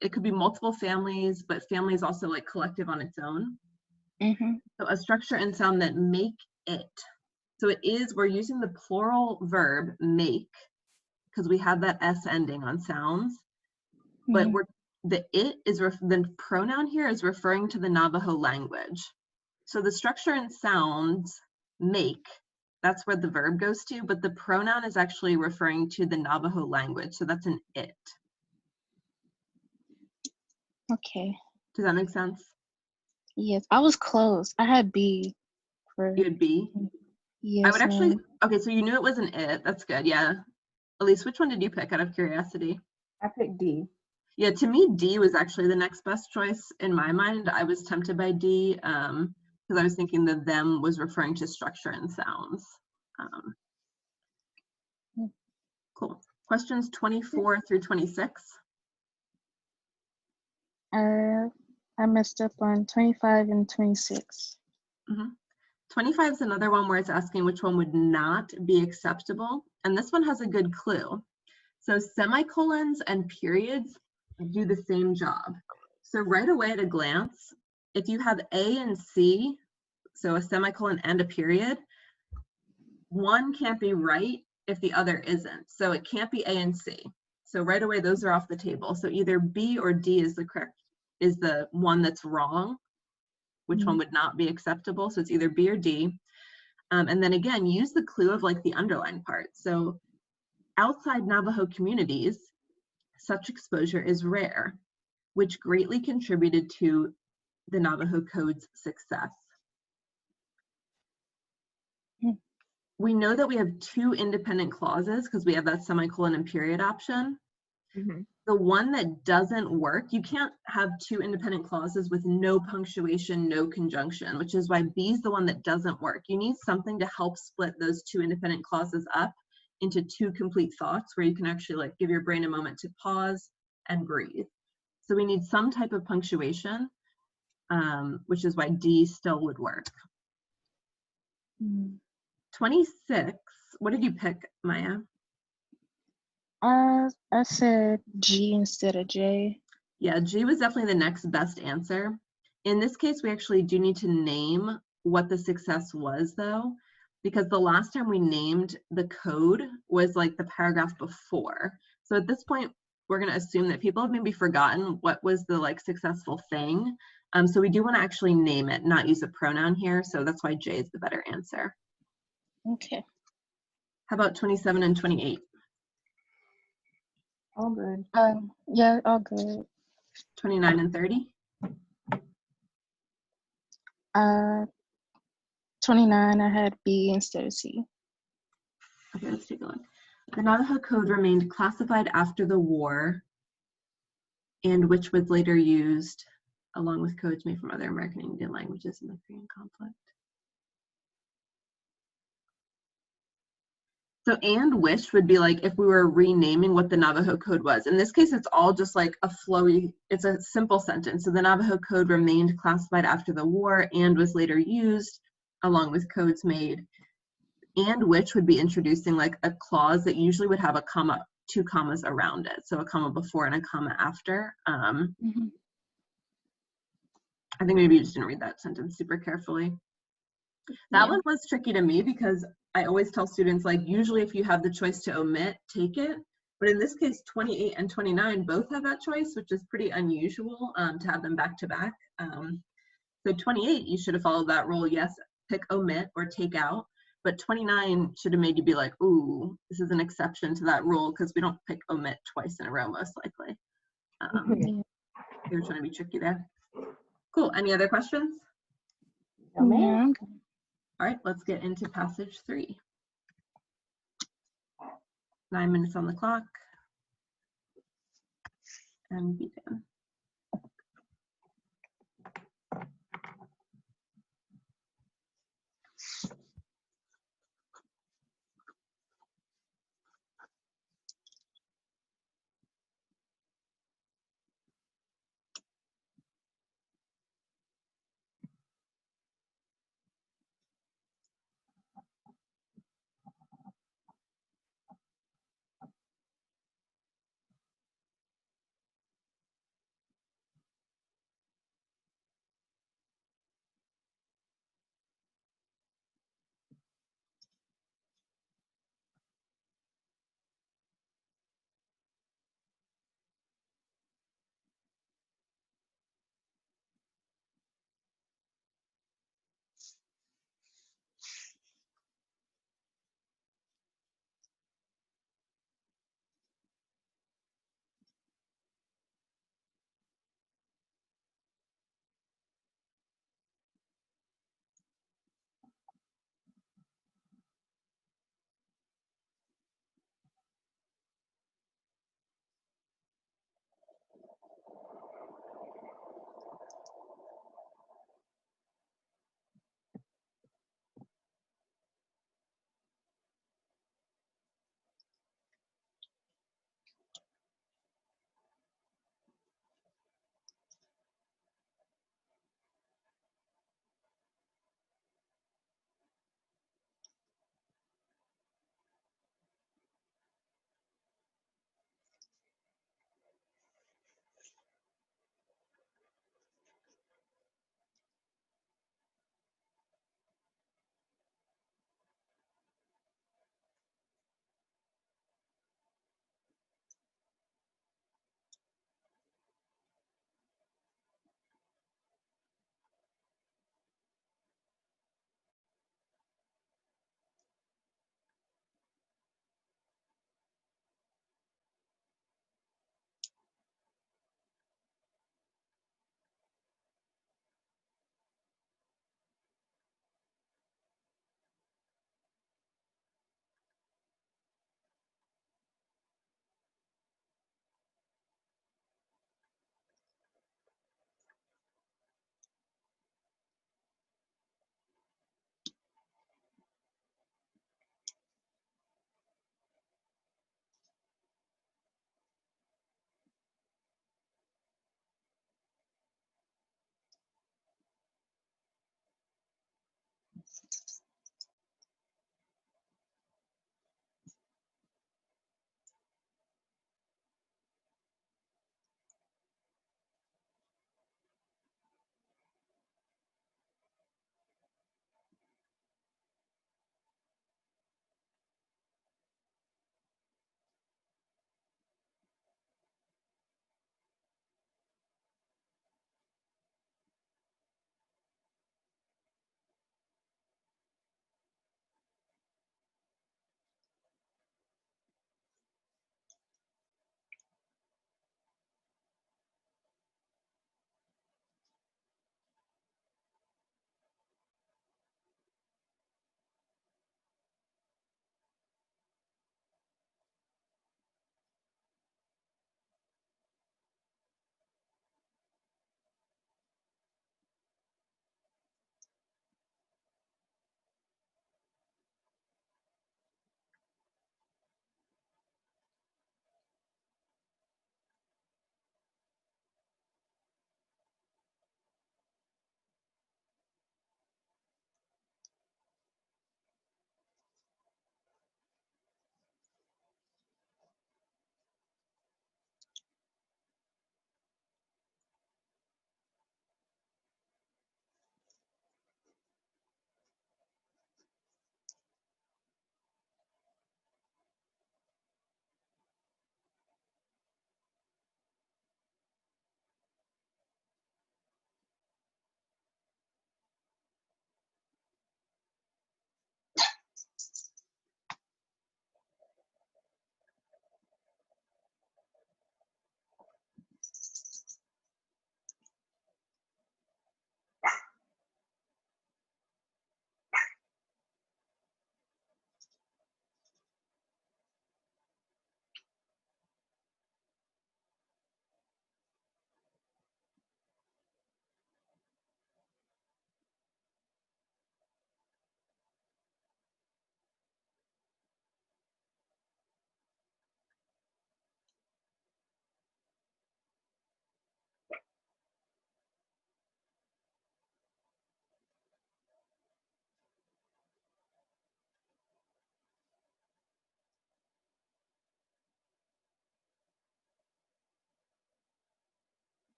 Speaker 1: it could be multiple families, but family is also like collective on its own. So a structure and sound that make it. So we're using the plural verb make because we have that S ending on sounds, but the pronoun here is referring to the Navajo language. So the structure and sounds make, that's where the verb goes to, but the pronoun is actually referring to the Navajo language. So that's an it.
Speaker 2: Okay.
Speaker 1: Does that make sense?
Speaker 2: Yes, I was close. I had B for.
Speaker 1: You had B?
Speaker 2: Yes,
Speaker 1: I would actually,
Speaker 2: ma'am.
Speaker 1: okay, so you knew it was an it. That's good, yeah. Elise, which one did you pick out of curiosity?
Speaker 3: I picked D.
Speaker 1: Yeah, to me, D was actually the next best choice in my mind. I was tempted by D because I was thinking that them was referring to structure and sounds. Cool. Questions 24 through 26.
Speaker 2: I messed up on 25 and 26.
Speaker 1: 25 is another one where it's asking which one would not be acceptable. And this one has a good clue. So semicolons and periods do the same job. So right away at a glance, if you have A and C, so a semicolon and a period, one can't be right if the other isn't. So it can't be A and C. So right away, those are off the table. So either B or D is the one that's wrong. Which one would not be acceptable? So it's either B or D. And then again, use the clue of like the underlined part. So outside Navajo communities, such exposure is rare, which greatly contributed to the Navajo Code's success. We know that we have two independent clauses because we have that semicolon and period option. The one that doesn't work, you can't have two independent clauses with no punctuation, no conjunction, which is why B is the one that doesn't work. You need something to help split those two independent clauses up into two complete thoughts where you can actually like give your brain a moment to pause and breathe. So we need some type of punctuation, which is why D still would work. 26, what did you pick, Maya?
Speaker 2: I said G instead of J.
Speaker 1: Yeah, G was definitely the next best answer. In this case, we actually do need to name what the success was though, because the last time we named the code was like the paragraph before. So at this point, we're gonna assume that people have maybe forgotten what was the like successful thing. So we do wanna actually name it, not use a pronoun here. So that's why J is the better answer.
Speaker 2: Okay.
Speaker 1: How about 27 and 28?
Speaker 3: All good.
Speaker 2: Yeah, all good.
Speaker 1: 29 and 30?
Speaker 2: 29, I had B instead of C.
Speaker 1: Okay, let's take a look. The Navajo Code remained classified after the war, and which was later used along with codes made from other American Indian languages in the Korean conflict. So and which would be like if we were renaming what the Navajo Code was. In this case, it's all just like a flowy, it's a simple sentence. So the Navajo Code remained classified after the war and was later used along with codes made. And which would be introducing like a clause that usually would have a comma, two commas around it. So a comma before and a comma after. I think maybe you just didn't read that sentence super carefully. That one was tricky to me because I always tell students, like, usually if you have the choice to omit, take it. But in this case, 28 and 29 both have that choice, which is pretty unusual to have them back to back. So 28, you should have followed that rule. Yes, pick omit or take out. But 29 should have made you be like, ooh, this is an exception to that rule because we don't pick omit twice in a row, most likely. They were trying to be tricky there. Cool. Any other questions?
Speaker 3: No, ma'am.
Speaker 1: All right, let's get into passage 3. 9 minutes on the clock. And begin.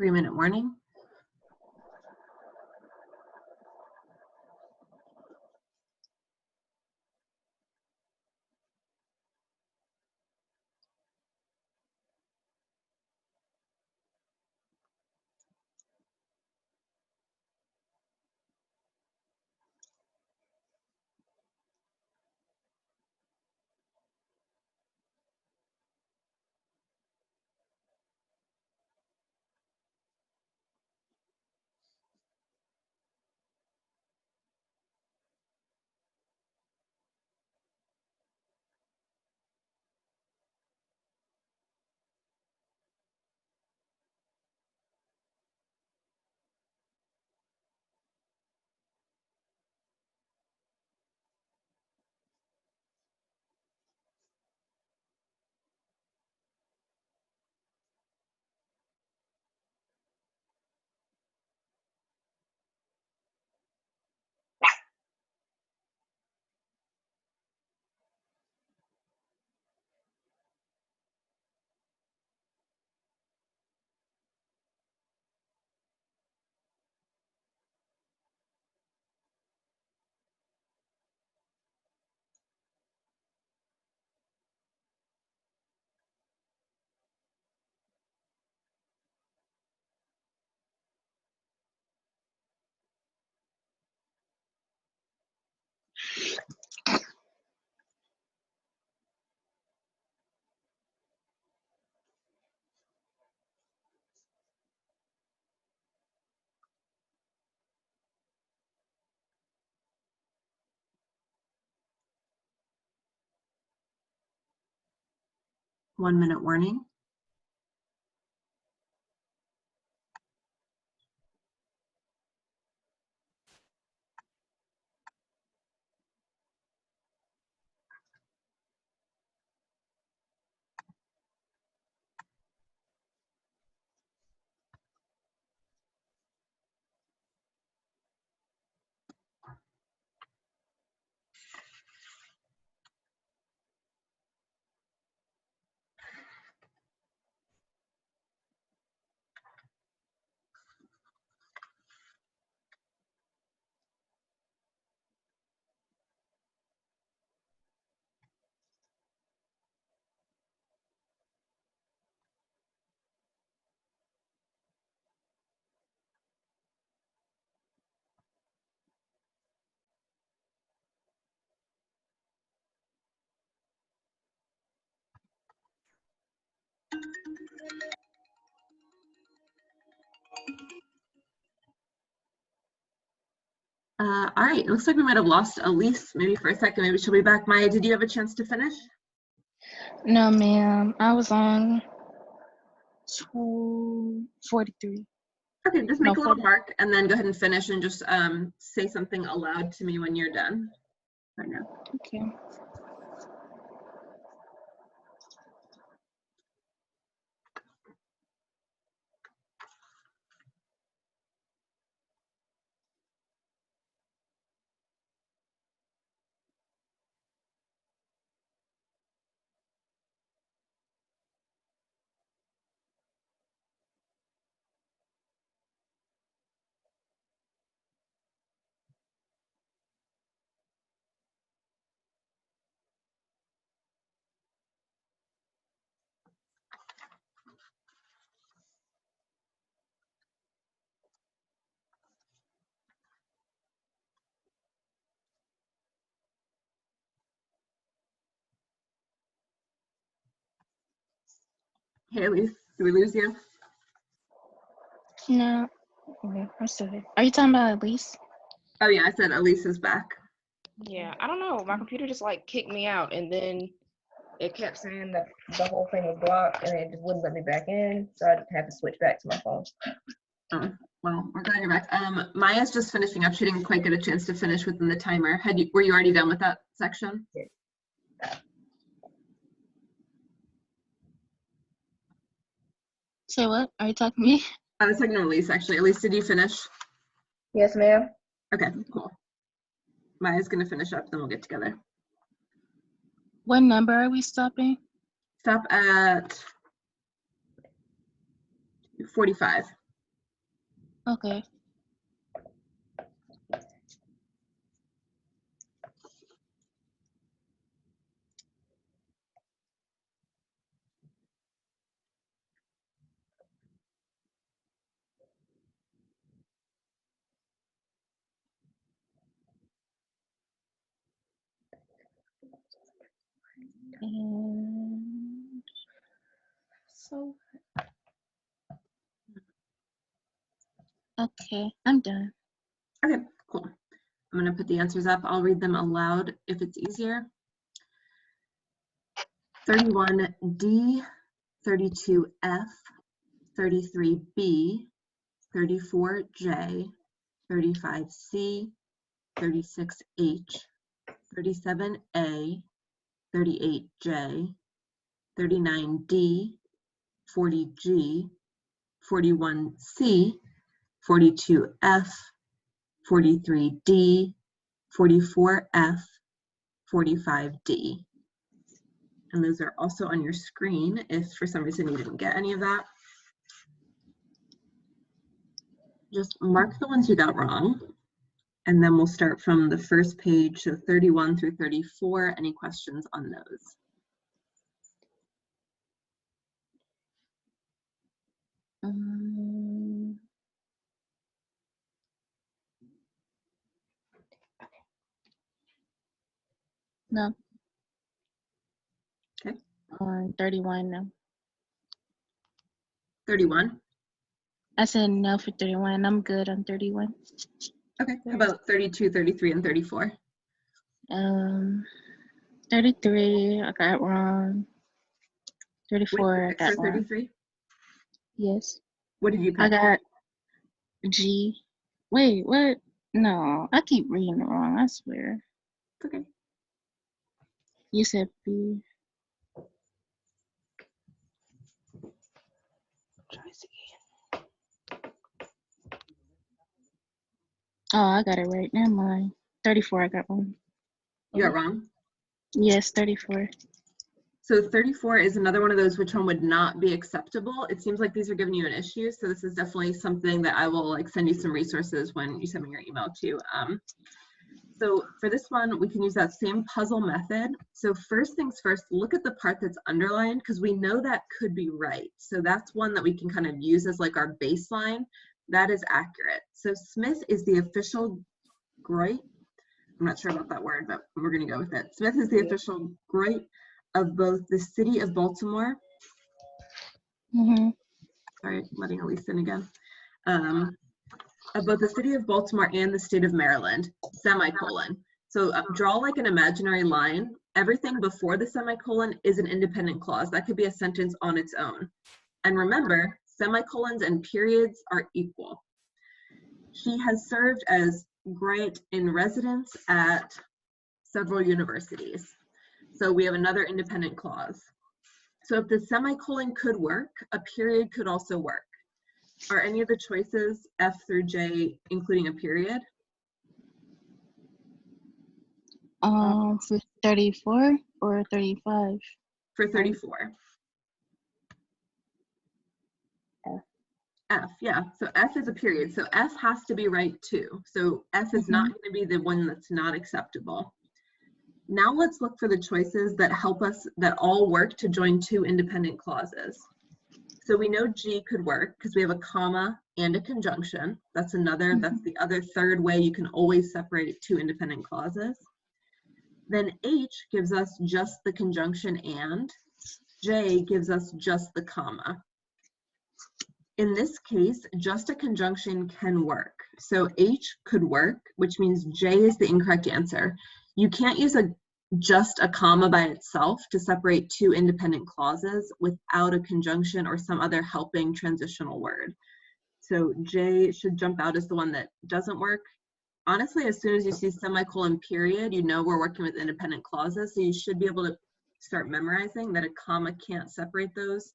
Speaker 1: 3-minute warning. One-minute warning. All right, it looks like we might have lost Elise maybe for a second. Maybe she'll be back. Maya, did you have a chance to finish?
Speaker 2: No, ma'am. I was on 43.
Speaker 1: Okay, just make
Speaker 2: No,
Speaker 1: a little
Speaker 2: 40.
Speaker 1: mark and then go ahead and finish and just say something aloud to me when you're done. Right now.
Speaker 2: Okay.
Speaker 1: Hey, Elise, did we lose you?
Speaker 2: No. Okay, I'm still here. Are you talking about Elise?
Speaker 1: Oh yeah, I said Elise is back.
Speaker 3: Yeah, I don't know. My computer just like kicked me out, and then it kept saying that the whole thing was blocked, and it just wouldn't let me back in. So I just had to switch back to my phone.
Speaker 1: Oh, well, we're glad you're back. Maya's just finishing up. She didn't quite get a chance to finish within the timer. Were you already done with that section?
Speaker 2: Say what? Are you talking to me?
Speaker 1: I was talking to Elise, actually. Elise, did you finish?
Speaker 3: Yes, ma'am.
Speaker 1: Okay, cool. Maya's gonna finish up, then we'll get together.
Speaker 2: What number are we stopping?
Speaker 1: Stop at 45.
Speaker 2: Okay. And
Speaker 1: So,
Speaker 2: okay, I'm done.
Speaker 1: okay, cool. I'm gonna put the answers up. I'll read them aloud if it's easier. 31D, 32F, 33B, 34J, 35C, 36H, 37A, 38J, 39D, 40G, 41C, 42F, 43D, 44F, 45D. And those are also on your screen if for some reason you didn't get any of that. Just mark the ones you got wrong, and then we'll start from the first page, so 31 through 34. Any questions on those?
Speaker 2: No.
Speaker 1: Okay.
Speaker 2: On 31, no.
Speaker 1: 31?
Speaker 2: I said no for 31. I'm good on 31.
Speaker 1: Okay, how about 32, 33, and 34?
Speaker 2: 33, I got wrong. 34, I
Speaker 1: Wait,
Speaker 2: got
Speaker 1: for
Speaker 2: wrong.
Speaker 1: 33?
Speaker 2: Yes.
Speaker 1: What did you pick?
Speaker 2: I got G. Wait, what? No, I keep reading it wrong, I swear.
Speaker 1: It's okay.
Speaker 2: You said B.
Speaker 1: Try to see.
Speaker 2: Oh, I got it right. Never mind. 34, I got wrong.
Speaker 1: You got wrong?
Speaker 2: Yes, 34.
Speaker 1: So 34 is another one of those which one would not be acceptable. It seems like these are giving you an issue, so this is definitely something that I will send you some resources when you send me your email too. So for this one, we can use that same puzzle method. So first things first, look at the part that's underlined because we know that could be right. So that's one that we can kind of use as like our baseline. That is accurate. So Smith is the official Groit. I'm not sure about that word, but we're going to go with it. Smith is the official Groit of both the city of Baltimore. Sorry, letting Elise in again. Of both the city of Baltimore and the state of Maryland, semicolon. So draw like an imaginary line. Everything before the semicolon is an independent clause. That could be a sentence on its own. And remember, semicolons and periods are equal. She has served as Groit in residence at several universities. So we have another independent clause. So if the semicolon could work, a period could also work. Are any of the choices F through J including a period?
Speaker 2: For 34 or 35?
Speaker 1: For 34. F, yeah. So F is a period. So F has to be right too. So F is not going to be the one that's not acceptable. Now let's look for the choices that help us, that all work to join two independent clauses. So we know G could work because we have a comma and a conjunction. That's another, that's the other third way you can always separate two independent clauses. Then H gives us just the conjunction and. J gives us just the comma. In this case, just a conjunction can work. So H could work, which means J is the incorrect answer. You can't use just a comma by itself to separate two independent clauses without a conjunction or some other helping transitional word. So J should jump out as the one that doesn't work. Honestly, as soon as you see semicolon period, you know we're working with independent clauses, so you should be able to start memorizing that a comma can't separate those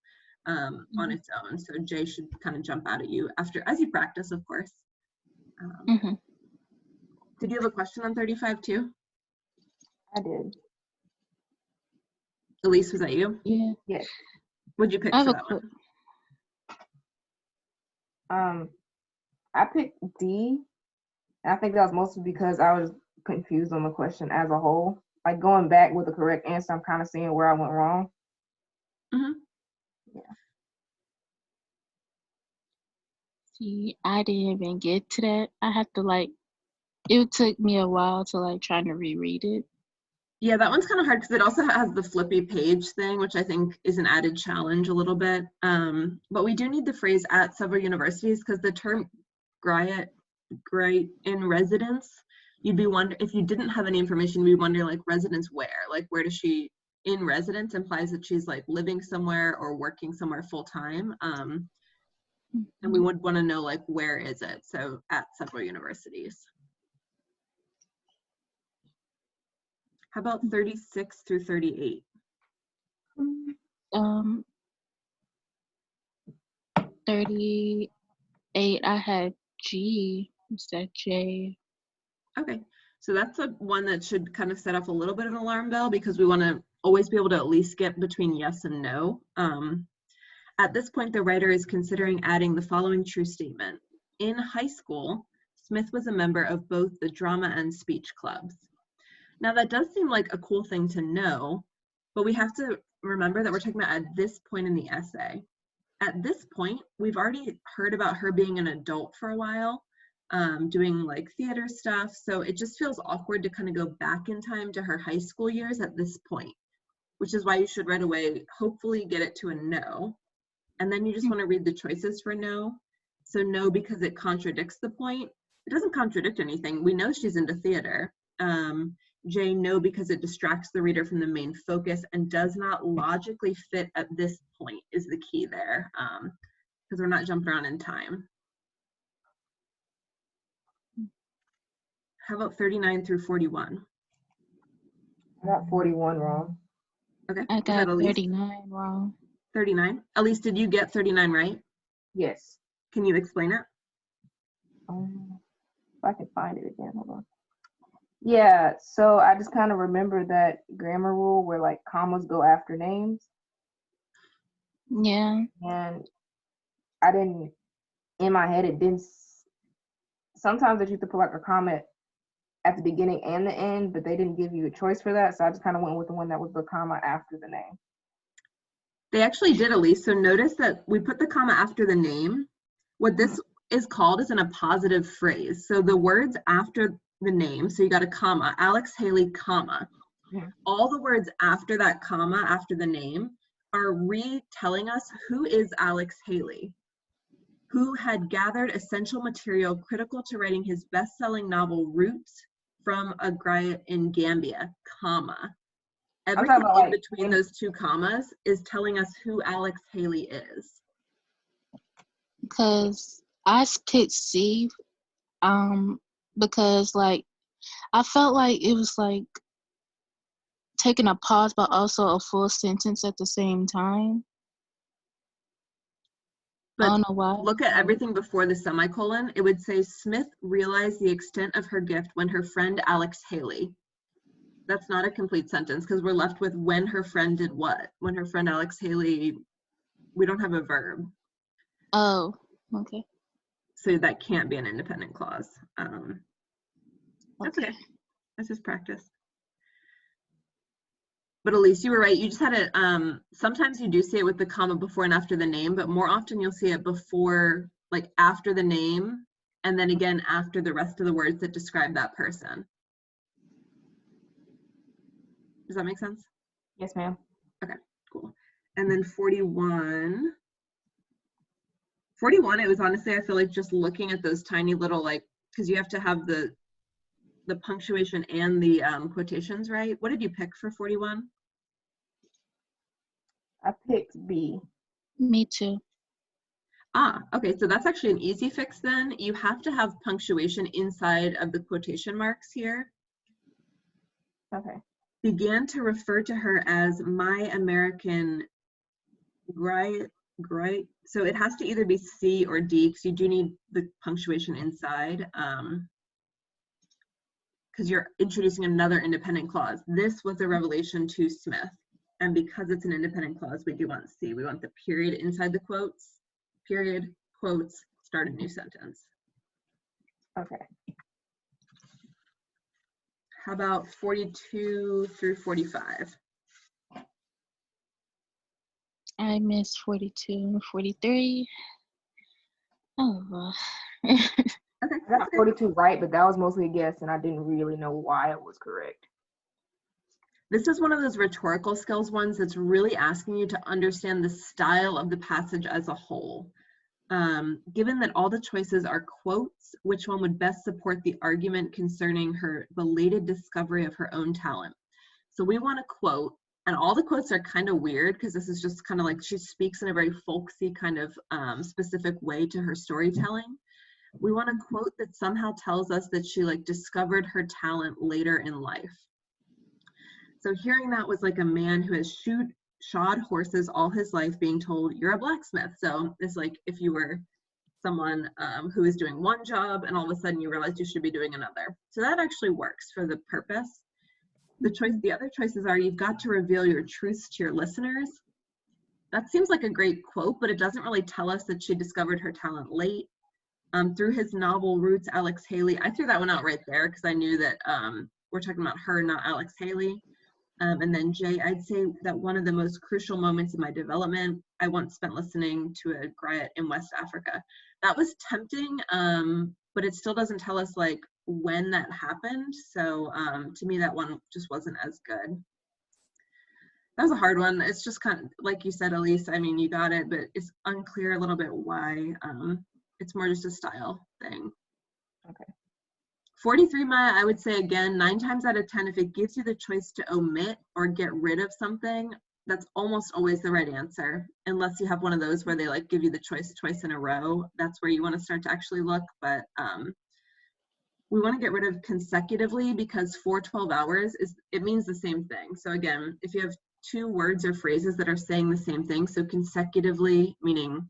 Speaker 1: on its own. So J should kind of jump out at you as you practice, of course. Did you have a question on 35 too?
Speaker 3: I did.
Speaker 1: Elise, was that you?
Speaker 2: Yeah.
Speaker 3: Yes.
Speaker 1: What'd you pick
Speaker 2: I have
Speaker 1: for
Speaker 2: a
Speaker 1: that one?
Speaker 3: I picked D. And I think that was mostly because I was confused on the question as a whole. Like going back with the correct answer, I'm kind of seeing where I went wrong.
Speaker 1: Mm-hmm.
Speaker 3: Yeah.
Speaker 2: See, I didn't even get to that. I had to like, it took me a while to like try to reread it.
Speaker 1: Yeah, that one's kind of hard because it also has the flippy page thing, which I think is an added challenge a little bit. But we do need the phrase at several universities because the term Griot in residence, you'd be wondering, if you didn't have any information, you'd be wondering like residence where? Like where does she, in residence implies that she's like living somewhere or working somewhere full time. And we would want to know like where is it? So at several universities. How about 36 through 38?
Speaker 2: 38, I had G instead of J.
Speaker 1: Okay, so that's one that should kind of set off a little bit of an alarm bell because we want to always be able to at least get between yes and no. At this point, the writer is considering adding the following true statement. In high school, Smith was a member of both the drama and speech clubs. Now that does seem like a cool thing to know, but we have to remember that we're talking about at this point in the essay. At this point, we've already heard about her being an adult for a while, doing like theater stuff. So it just feels awkward to kind of go back in time to her high school years at this point, which is why you should right away hopefully get it to a no. And then you just want to read the choices for no. So no, because it contradicts the point. It doesn't contradict anything. We know she's into theater. J, no, because it distracts the reader from the main focus and does not logically fit at this point is the key there, because we're not jumping around in time. How about 39 through 41?
Speaker 3: I got 41 wrong.
Speaker 1: Okay.
Speaker 2: I got 39 wrong.
Speaker 1: 39? Elise, did you get 39 right?
Speaker 3: Yes.
Speaker 1: Can you explain it?
Speaker 3: If I can find it again, hold on. Yeah, so I just kind of remember that grammar rule where like commas go after names.
Speaker 2: Yeah.
Speaker 3: And I didn't, in my head, it didn't, sometimes they used to put like a comma at the beginning and the end, but they didn't give you a choice for that. So I just kind of went with the one that was the comma after the name.
Speaker 1: They actually did, Elise. So notice that we put the comma after the name. What this is called is an appositive phrase. So the words after the name, so you got a comma, Alex Haley, comma. All the words after that comma, after the name, are retelling us who is Alex Haley, who had gathered essential material critical to writing his best-selling novel Roots from a Griot in Gambia, comma. Everything in between those two commas is telling us who Alex Haley is.
Speaker 2: Because I picked C, because like I felt like it was like taking a pause but also a full sentence at the same time.
Speaker 1: But
Speaker 2: I don't know why.
Speaker 1: Look at everything before the semicolon. It would say Smith realized the extent of her gift when her friend Alex Haley. That's not a complete sentence because we're left with when her friend did what? When her friend Alex Haley, we don't have a verb.
Speaker 2: Oh, okay.
Speaker 1: So that can't be an independent clause. That's okay. That's just practice. But Elise, you were right. You just had it, sometimes you do see it with the comma before and after the name, but more often you'll see it before, like after the name, and then again after the rest of the words that describe that person. Does that make sense?
Speaker 3: Yes, ma'am.
Speaker 1: Okay, cool. And then 41, it was honestly, I feel like just looking at those tiny little, like, because you have to have the punctuation and the quotations, right? What did you pick for 41?
Speaker 3: I picked B.
Speaker 2: Me too.
Speaker 1: Ah, okay, so that's actually an easy fix then. You have to have punctuation inside of the quotation marks here.
Speaker 3: Okay.
Speaker 1: Began to refer to her as my American Griot. So it has to either be C or D because you do need the punctuation inside. Because you're introducing another independent clause. This was a revelation to Smith. And because it's an independent clause, we do want C. We want the period inside the quotes, period, quotes, start a new sentence.
Speaker 3: Okay.
Speaker 1: How about 42 through 45?
Speaker 2: I missed 42 and 43. Oh,
Speaker 1: Okay,
Speaker 3: I
Speaker 1: that's
Speaker 3: got
Speaker 1: okay.
Speaker 3: 42 right, but that was mostly a guess, and I didn't really know why it was correct.
Speaker 1: This is one of those rhetorical skills ones that's really asking you to understand the style of the passage as a whole. Given that all the choices are quotes, which one would best support the argument concerning her belated discovery of her own talent? So we want to quote, and all the quotes are kind of weird because this is just kind of like she speaks in a very folksy kind of specific way to her storytelling. We want a quote that somehow tells us that she like discovered her talent later in life. So hearing that was like a man who has shod horses all his life being told you're a blacksmith. So it's like if you were someone who is doing one job and all of a sudden you realize you should be doing another. So that actually works for the purpose. The other choices are you've got to reveal your truths to your listeners. That seems like a great quote, but it doesn't really tell us that she discovered her talent late. Through his novel roots, Alex Haley, I threw that one out right there because I knew that we're talking about her, not Alex Haley. And then Jay, I'd say that one of the most crucial moments in my development, I once spent listening to a griot in West Africa. That was tempting, but it still doesn't tell us like when that happened. So to me, that one just wasn't as good. That was a hard one. It's just kind of, like you said, Elise, I mean, you got it, but it's unclear a little bit why. It's more just a style thing.
Speaker 3: Okay.
Speaker 1: 43, Maya, I would say again, 9 times out of 10, if it gives you the choice to omit or get rid of something, that's almost always the right answer, unless you have one of those where they like give you the choice twice in a row. That's where you want to start to actually look, but we want to get rid of consecutively because for 12 hours, it means the same thing. So again, if you have 2 words or phrases that are saying the same thing, so consecutively, meaning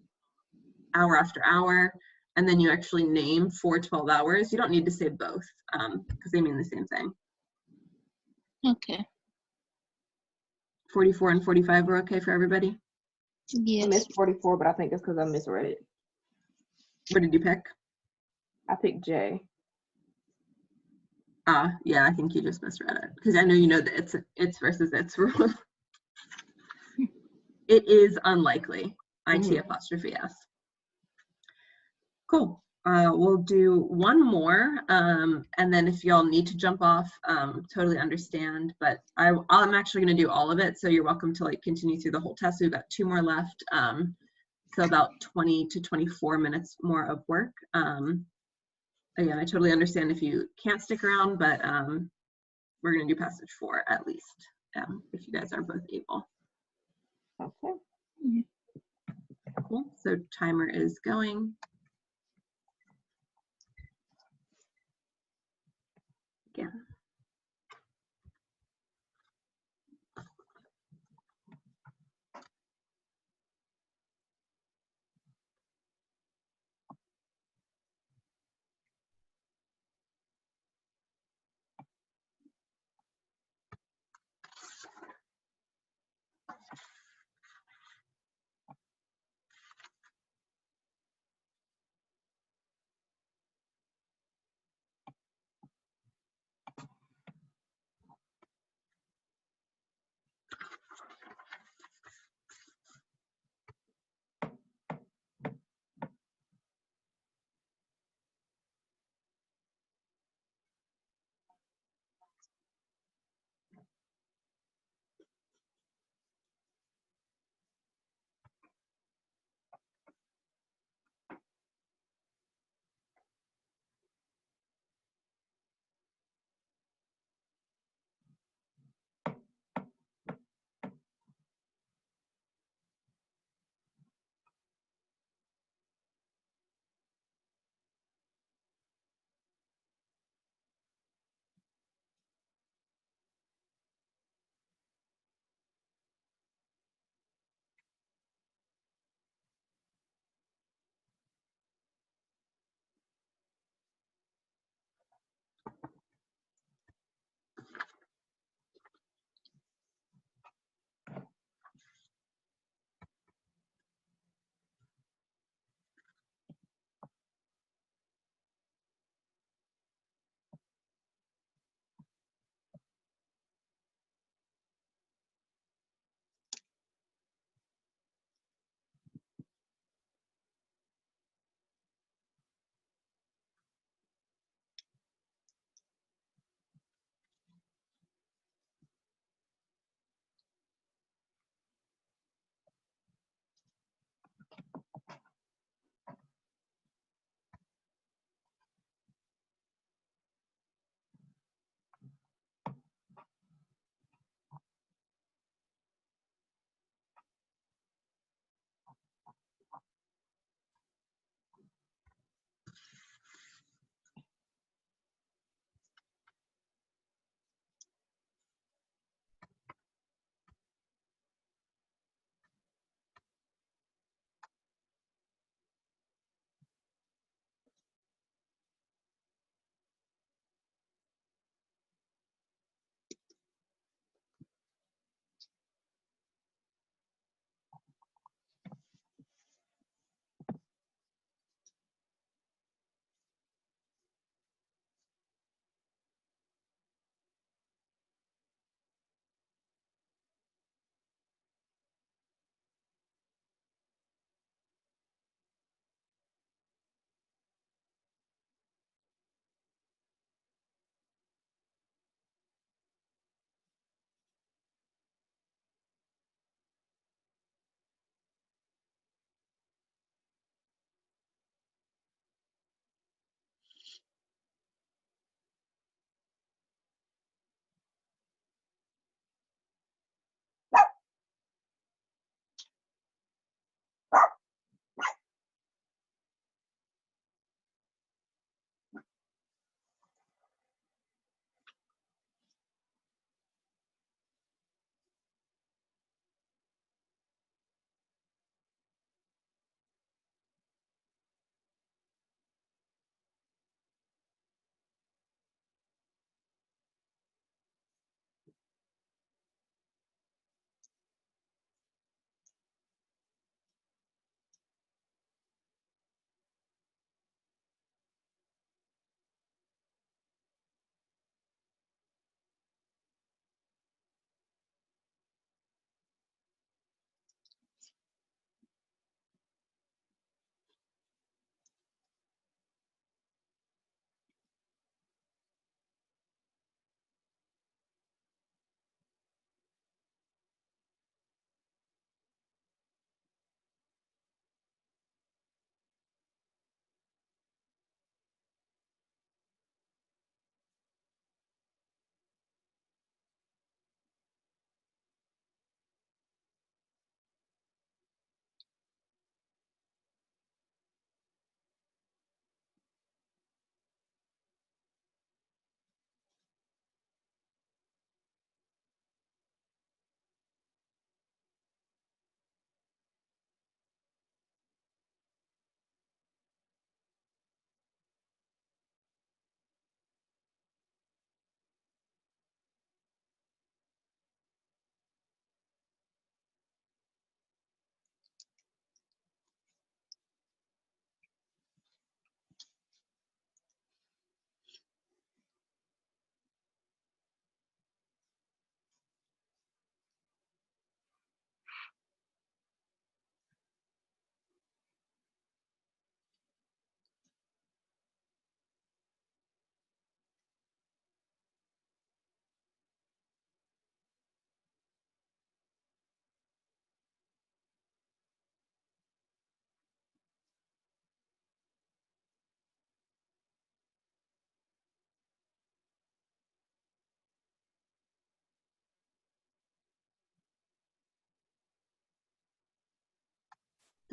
Speaker 1: hour after hour, and then you actually name for 12 hours, you don't need to say both because they mean the same thing.
Speaker 2: okay.
Speaker 1: 44 and 45 are okay for everybody?
Speaker 2: Yes.
Speaker 3: I missed 44, but I think it's because I misread it.
Speaker 1: What did you pick?
Speaker 3: I picked J.
Speaker 1: Yeah, I think you just misread it because I know you know that it's versus its rule. It is unlikely. IT apostrophe S. Cool. We'll do one more, and then if y'all need to jump off, totally understand. But I'm actually going to do all of it, so you're welcome to like continue through the whole test. We've got 2 more left, so about 20 to 24 minutes more of work. Again, I totally understand if you can't stick around, but we're going to do passage 4 at least, if you guys are both able.
Speaker 3: Okay.
Speaker 1: Cool. So timer is going. Again.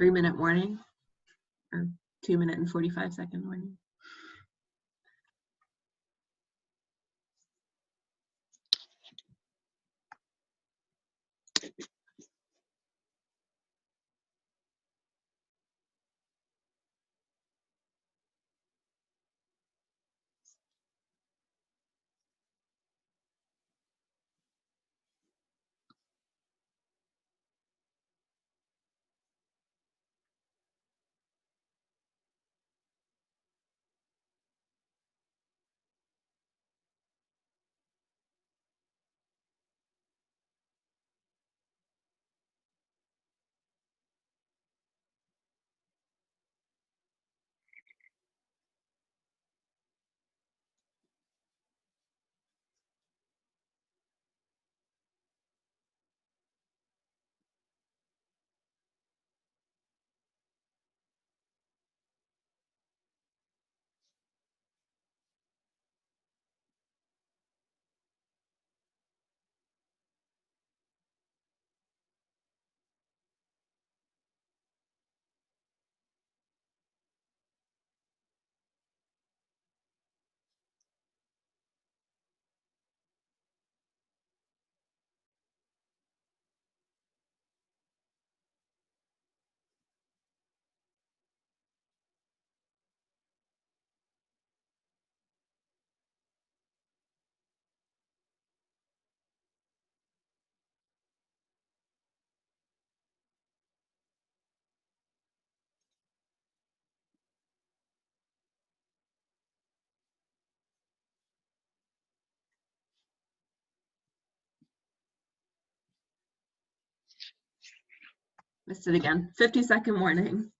Speaker 1: 3-minute warning or 2-minute and 45-second warning. Missed it again. 50-second warning.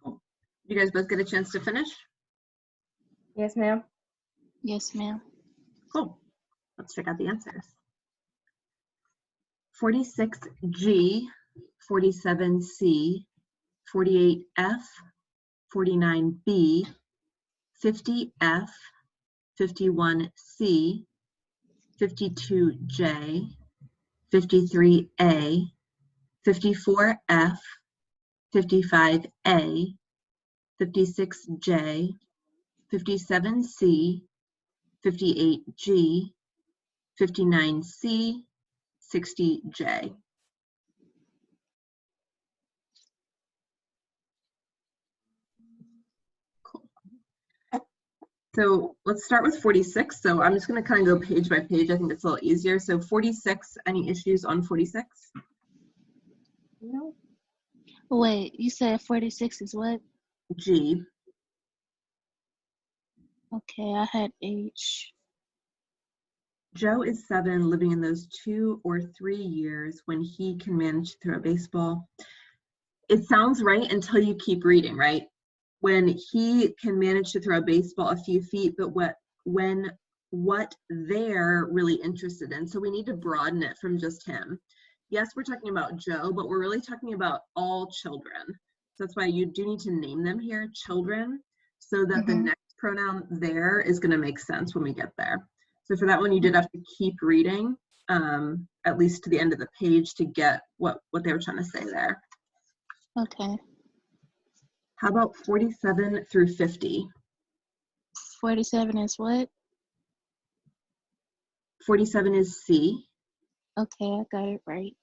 Speaker 1: Cool. You guys both get a chance to finish?
Speaker 3: Yes, ma'am.
Speaker 2: Yes, ma'am.
Speaker 1: Cool. Let's check out the answers. 46G, 47C, 48F, 49B, 50F, 51C, 52J, 53A, 54F, 55A, 56J, 57C, 58G, 59C, 60J. Cool. So let's start with 46. So I'm just going to kind of go page by page. I think it's a little easier. So 46, any issues on 46?
Speaker 3: No.
Speaker 2: Wait, you said 46 is what?
Speaker 1: G.
Speaker 2: Okay, I had H.
Speaker 1: Joe is 7, living in those 2 or 3 years when he can manage to throw a baseball. It sounds right until you keep reading, right? When he can manage to throw a baseball a few feet, but what they're really interested in. So we need to broaden it from just him. Yes, we're talking about Joe, but we're really talking about all children. So that's why you do need to name them here, children, so that the next pronoun there is going to make sense when we get there. So for that one, you did have to keep reading, at least to the end of the page to get what they were trying to say there.
Speaker 2: Okay.
Speaker 1: How about 47 through 50?
Speaker 2: 47 is what?
Speaker 1: 47 is C.
Speaker 2: Okay, I got it right.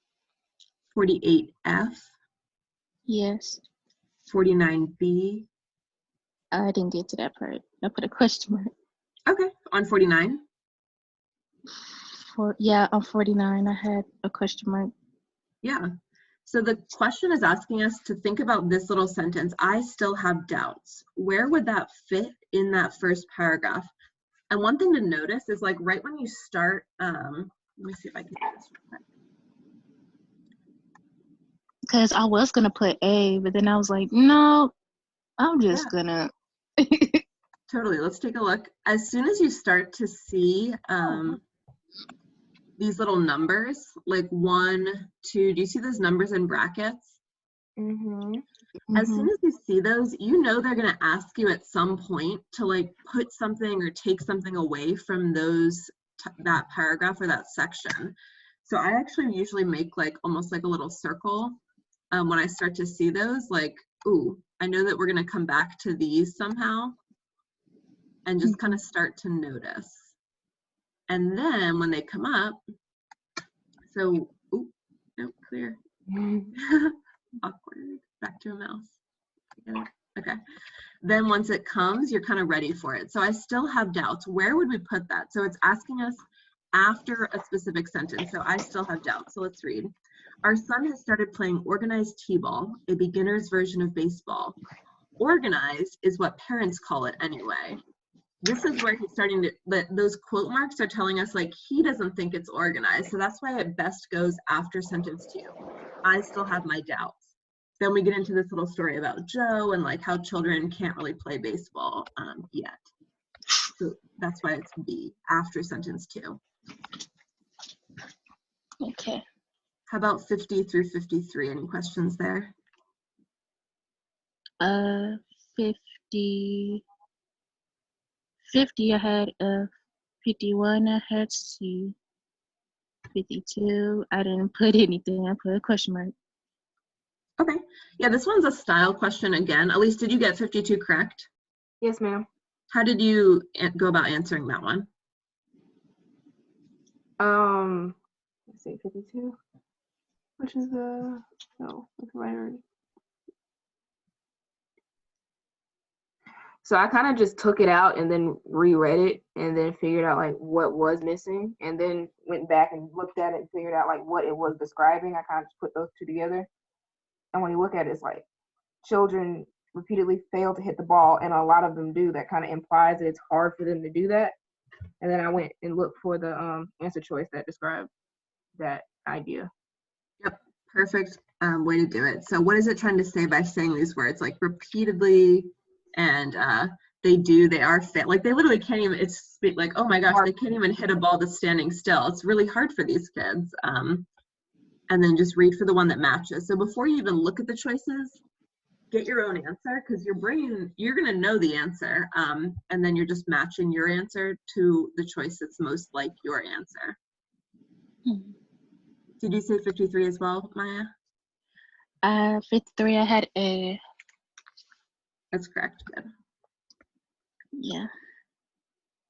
Speaker 1: 48F.
Speaker 2: Yes.
Speaker 1: 49B.
Speaker 2: I didn't get to that part. I put a question mark.
Speaker 1: Okay, on 49.
Speaker 2: On 49, I had a question mark.
Speaker 1: Yeah. So the question is asking us to think about this little sentence, I still have doubts. Where would that fit in that first paragraph? And one thing to notice is like right when you start, let me see if I can do this real quick.
Speaker 2: Because I was going to put A, but then I was like, no, I'm just going to.
Speaker 1: Totally. Let's take a look. As soon as you start to see these little numbers, like 1, 2, do you see those numbers in brackets? As soon as you see those, you know they're going to ask you at some point to like put something or take something away from those that paragraph or that section. So I actually usually make like almost like a little circle when I start to see those, like, ooh, I know that we're going to come back to these somehow, and just kind of start to notice. And then when they come up, so, ooh, no, clear. Awkward. Back to a mouse. Okay. Then once it comes, you're kind of ready for it. So I still have doubts. Where would we put that? So it's asking us after a specific sentence. So I still have doubts. So let's read. Our son has started playing organized t-ball, a beginner's version of baseball. Organized is what parents call it anyway. This is where he's starting to, those quote marks are telling us like he doesn't think it's organized. So that's why it best goes after sentence 2. I still have my doubts. Then we get into this little story about Joe and like how children can't really play baseball yet. So that's why it's B after sentence 2.
Speaker 2: Okay.
Speaker 1: How about 50 through 53? Any questions there?
Speaker 2: 50, I had 51, I had C. 52, I didn't put anything. I put a question mark.
Speaker 1: Okay. Yeah, this one's a style question again. Elise, did you get 52 correct?
Speaker 3: Yes, ma'am.
Speaker 1: How did you go about answering that one?
Speaker 3: Let's see, 52. Which is the right. So I kind of just took it out and then reread it and then figured out like what was missing, and then went back and looked at it and figured out like what it was describing. I kind of just put those two together. And when you look at it, it's like children repeatedly fail to hit the ball, and a lot of them do. That kind of implies that it's hard for them to do that. And then I went and looked for the answer choice that described that idea.
Speaker 1: Yep, perfect way to do it. So what is it trying to say by saying these words like repeatedly, and they are fit, like they literally can't even, it's like, oh my gosh, they can't even hit a ball that's standing still. It's really hard for these kids. And then just read for the one that matches. So before you even look at the choices, get your own answer, because your brain, you're going to know the answer, and then you're just matching your answer to the choice that's most like your answer. Did you say 53 as well, Maya?
Speaker 2: 53, I had A.
Speaker 1: That's correct. Good.
Speaker 2: Yeah.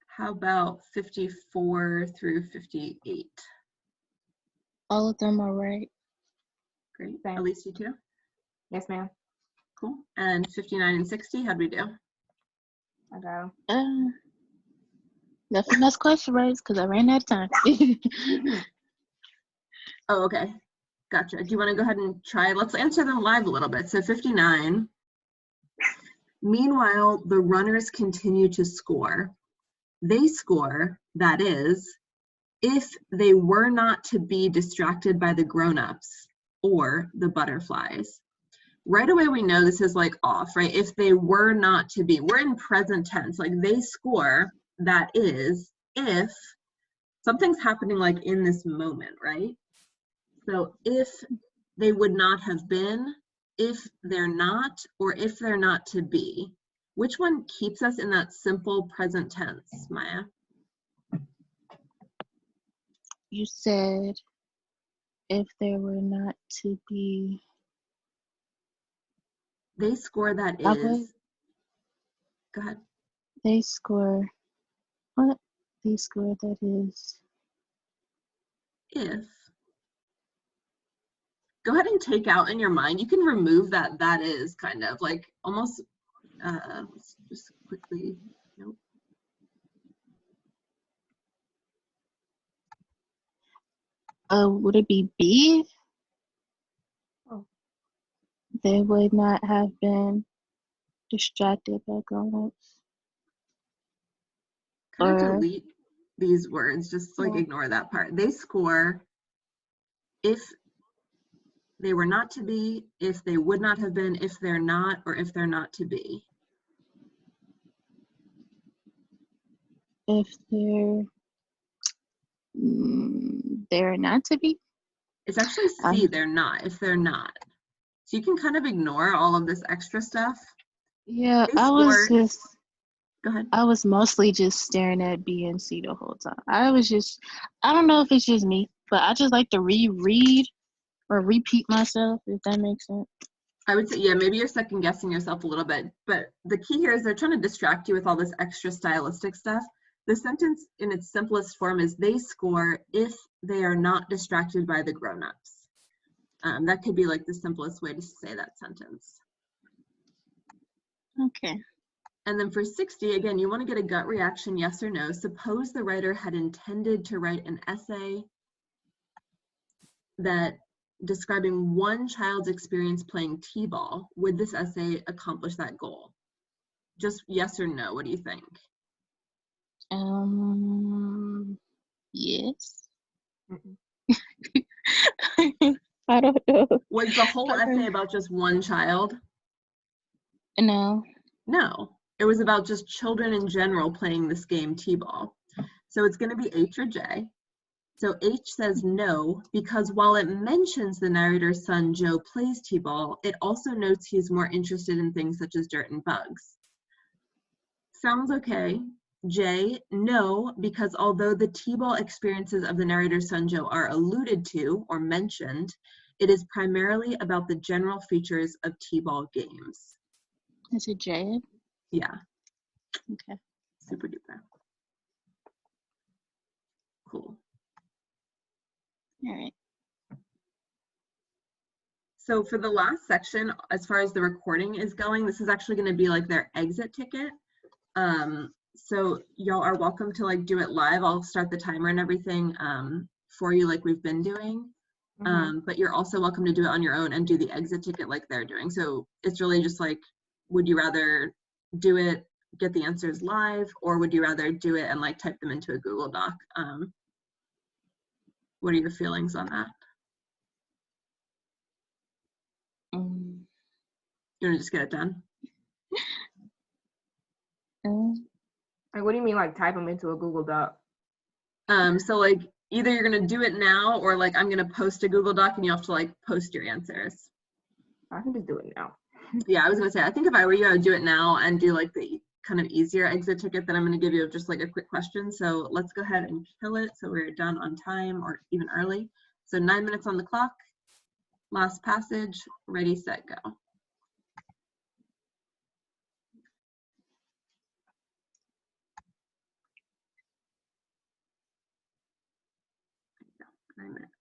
Speaker 1: How about 54 through 58?
Speaker 2: All of them are right.
Speaker 1: Great.
Speaker 3: Thanks.
Speaker 1: Elise, you too?
Speaker 3: Yes, ma'am.
Speaker 1: Cool. And 59 and 60, how'd we do?
Speaker 3: I got
Speaker 2: them. Nothing else question raised because I ran out of time.
Speaker 1: Oh, okay. Gotcha. Do you want to go ahead and try? Let's answer them live a little bit. So 59. Meanwhile, the runners continue to score. They score, that is, if they were not to be distracted by the grown-ups or the butterflies. Right away, we know this is like off, right? If they were not to be, we're in present tense, like they score, that is, if something's happening like in this moment, right? So if they would not have been, if they're not, or if they're not to be. Which one keeps us in that simple present tense, Maya?
Speaker 2: You said if they were not to be.
Speaker 1: They score, that is. Go ahead.
Speaker 2: They score. What? They score, that is.
Speaker 1: If. Go ahead and take out in your mind, you can remove that is kind of like almost Let's just quickly, nope.
Speaker 2: Would it be B?
Speaker 3: Oh.
Speaker 2: They would not have been distracted by grown-ups.
Speaker 1: Kind of
Speaker 2: Or
Speaker 1: delete these words, just like
Speaker 2: yeah.
Speaker 1: ignore that part. They score if they were not to be, if they would not have been, if they're not, or if they're not to be.
Speaker 2: If they're not to be.
Speaker 1: It's actually C, they're not, if they're not. So you can kind of ignore all of this extra stuff.
Speaker 2: Yeah,
Speaker 1: They score, go ahead.
Speaker 2: I was mostly just staring at B and C the whole time. I don't know if it's just me, but I just like to reread or repeat myself, if that makes sense.
Speaker 1: I would say, yeah, maybe you're second guessing yourself a little bit, but the key here is they're trying to distract you with all this extra stylistic stuff. The sentence in its simplest form is they score if they are not distracted by the grown-ups. That could be like the simplest way to say that sentence.
Speaker 2: Okay.
Speaker 1: And then for 60, again, you want to get a gut reaction, yes or no. Suppose the writer had intended to write an essay that describing one child's experience playing t-ball. Would this essay accomplish that goal? Just yes or no, what do you think?
Speaker 2: Yes. I don't know.
Speaker 1: Was the whole essay about just one child?
Speaker 2: No.
Speaker 1: No, it was about just children in general playing this game t-ball. So it's going to be H or J. So H says no, because while it mentions the narrator's son Joe plays t-ball, it also notes he's more interested in things such as dirt and bugs. Sounds okay. J, no, because although the t-ball experiences of the narrator's son Joe are alluded to or mentioned, it is primarily about the general features of t-ball games.
Speaker 2: Is it J?
Speaker 1: Yeah.
Speaker 2: Okay.
Speaker 1: Super duper. Cool.
Speaker 2: All right.
Speaker 1: So for the last section, as far as the recording is going, this is actually going to be like their exit ticket. So y'all are welcome to like do it live. I'll start the timer and everything for you like we've been doing. But you're also welcome to do it on your own and do the exit ticket like they're doing. So it's really just like, would you rather do it, get the answers live, or would you rather do it and like type them into a Google Doc? What are your feelings on that? You want to just get it done?
Speaker 3: Like, what do you mean, like type them into a Google Doc?
Speaker 1: So like either you're gonna do it now or like I'm gonna post a Google Doc and you have to like post your answers.
Speaker 3: I can just do it now.
Speaker 1: Yeah, I was gonna say, I think if I were you, I would do it now and do like the kind of easier exit ticket that I'm gonna give you just like a quick question. So let's go ahead and kill it so we're done on time or even early. So 9 minutes on the clock, last passage, ready, set, go. There you go, 9 minutes.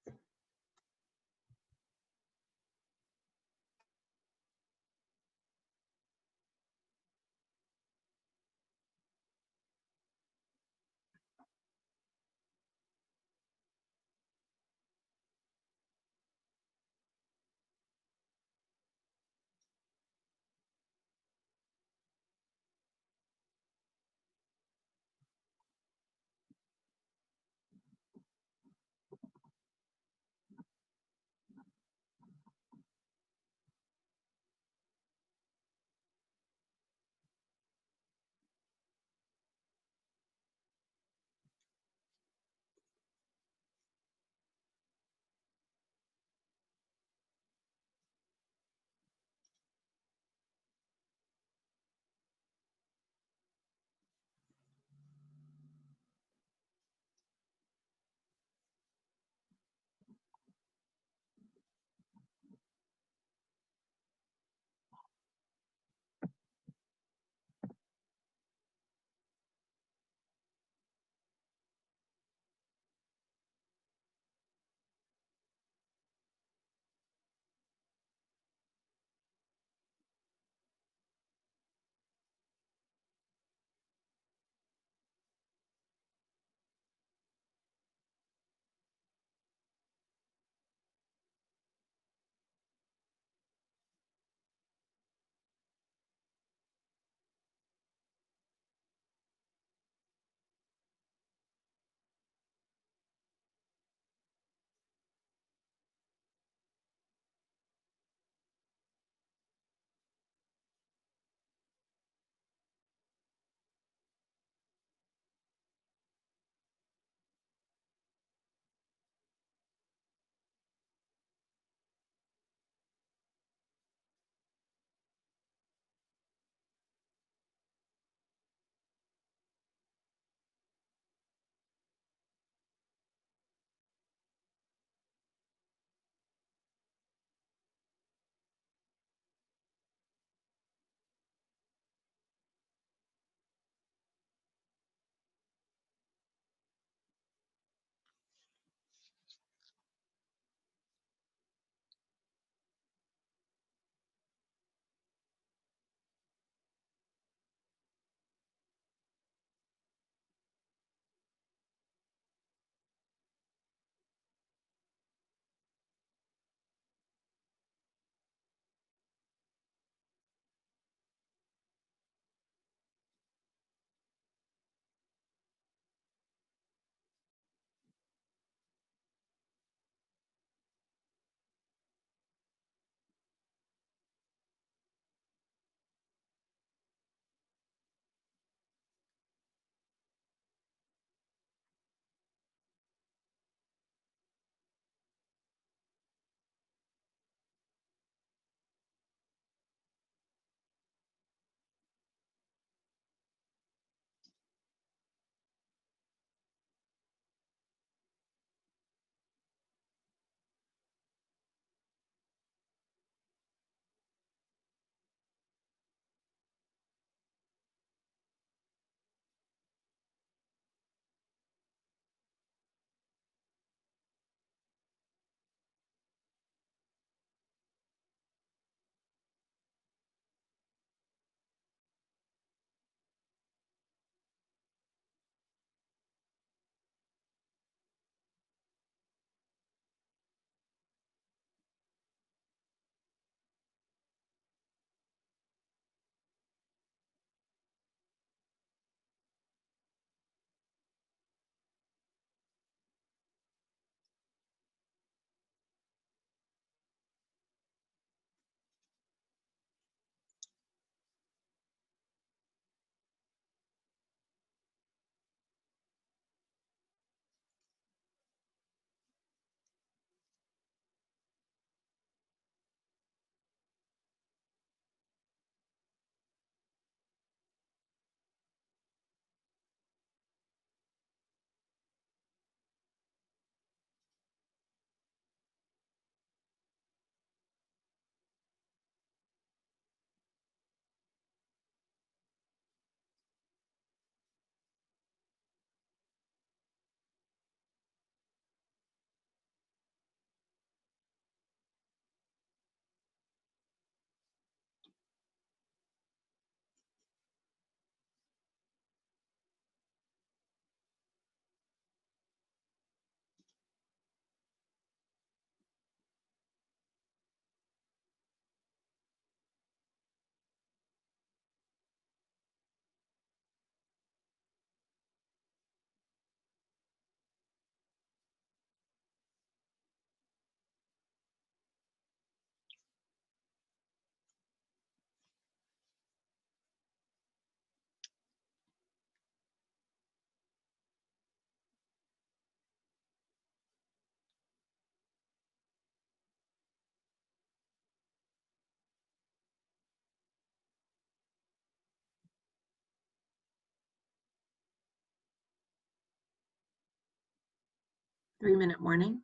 Speaker 1: 3-minute warning.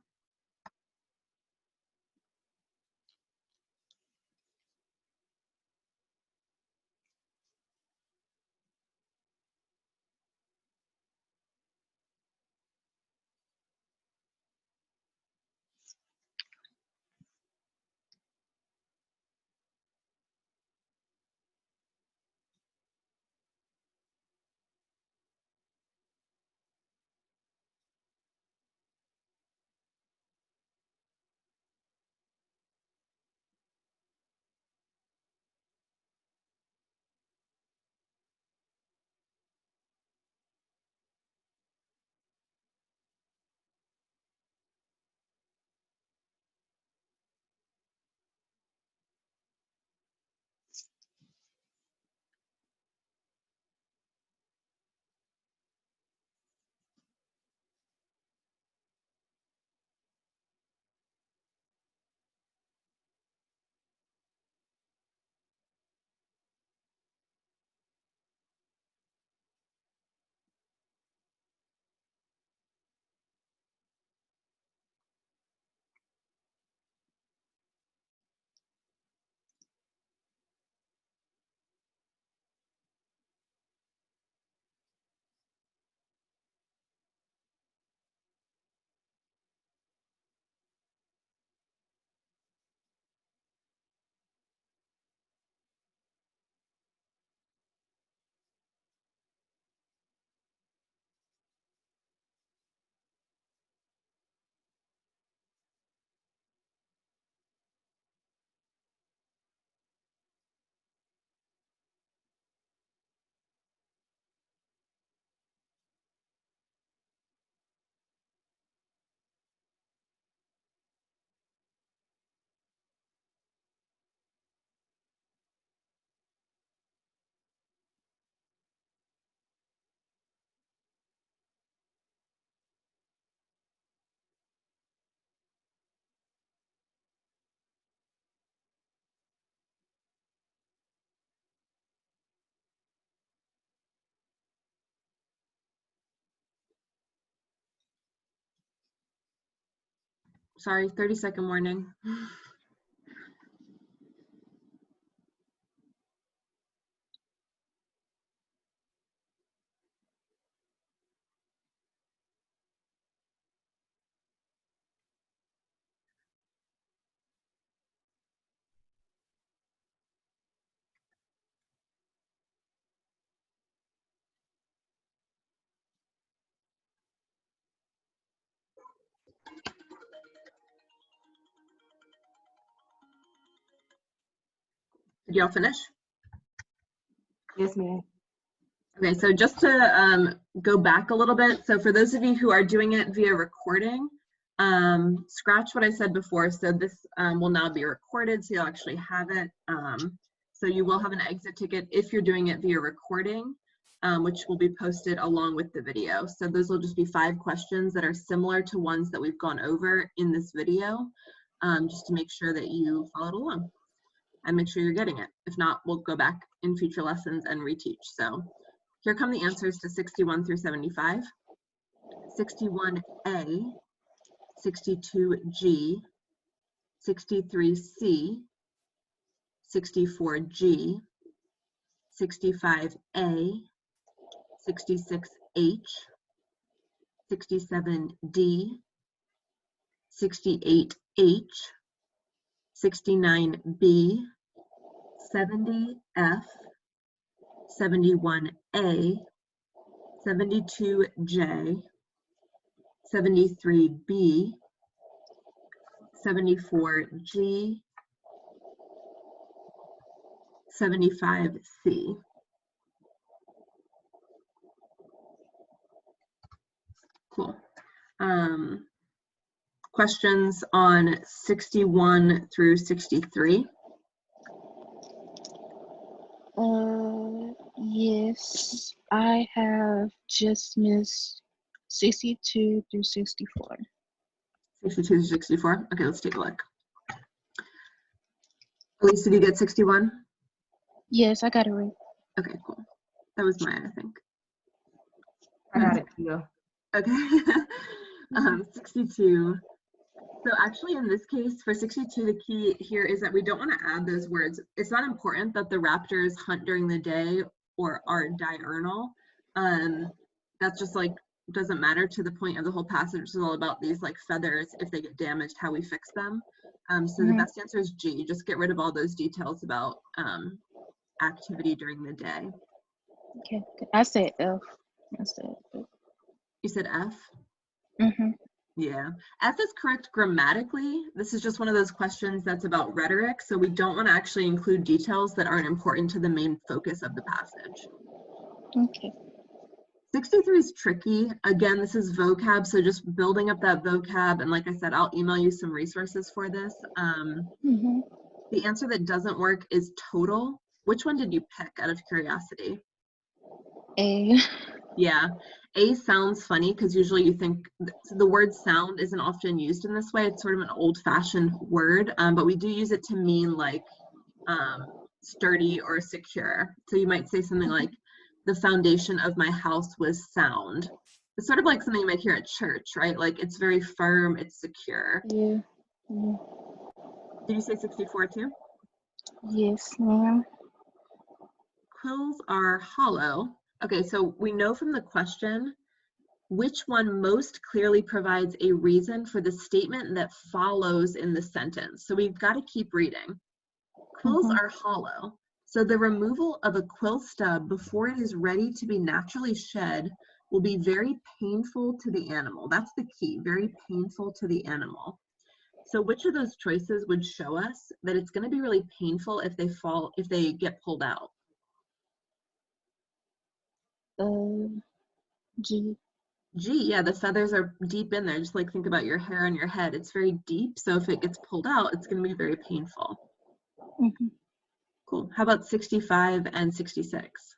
Speaker 1: Sorry, 30-second warning. Did y'all finish?
Speaker 3: Yes, ma'am.
Speaker 1: Okay, so just to go back a little bit, so for those of you who are doing it via recording, scratch what I said before. So this will now be recorded, so you'll actually have it. So you will have an exit ticket if you're doing it via recording, which will be posted along with the video. So those will just be 5 questions that are similar to ones that we've gone over in this video, just to make sure that you followed along and make sure you're getting it. If not, we'll go back in future lessons and reteach. So here come the answers to 61 through 75. 61A, 62G, 63C, 64G, 65A, 66H, 67D, 68H, 69B, 70F, 71A, 72J, 73B, 74G, 75C. Cool. Questions on 61 through 63?
Speaker 2: Yes, I have just missed 62 through 64.
Speaker 1: 62 to 64? Okay, let's take a look. Elise, did you get 61?
Speaker 2: Yes, I got it right.
Speaker 1: Okay, cool. That was mine, I think.
Speaker 3: I got it too.
Speaker 1: Okay. 62. So actually in this case, for 62, the key here is that we don't want to add those words. It's not important that the raptors hunt during the day or are diurnal. That's just like, doesn't matter to the point of the whole passage. It's all about these like feathers, if they get damaged, how we fix them. So the best answer is G. Just get rid of all those details about activity during the day.
Speaker 2: Okay, I said F.
Speaker 1: You said F?
Speaker 2: Mm-hmm.
Speaker 1: Yeah, F is correct grammatically. This is just one of those questions that's about rhetoric, so we don't want to actually include details that aren't important to the main focus of the passage.
Speaker 2: Okay.
Speaker 1: 63 is tricky. Again, this is vocab, so just building up that vocab, and like I said, I'll email you some resources for this. The answer that doesn't work is total. Which one did you pick out of curiosity?
Speaker 2: A.
Speaker 1: Yeah, A sounds funny because usually you think the word sound isn't often used in this way. It's sort of an old-fashioned word, but we do use it to mean like sturdy or secure. So you might say something like, the foundation of my house was sound. It's sort of like something you might hear at church, right? Like it's very firm, it's secure.
Speaker 2: Yeah.
Speaker 1: Did you say 64 too?
Speaker 2: Yes, ma'am.
Speaker 1: Quills are hollow. Okay, so we know from the question which one most clearly provides a reason for the statement that follows in the sentence. So we've got to keep reading. Quills are hollow. So the removal of a quill stub before it is ready to be naturally shed will be very painful to the animal. That's the key, very painful to the animal. So which of those choices would show us that it's going to be really painful if they get pulled out?
Speaker 2: G.
Speaker 1: G, yeah, the feathers are deep in there. Just like think about your hair on your head. It's very deep, so if it gets pulled out, it's going to be very painful. Cool. How about 65 and 66?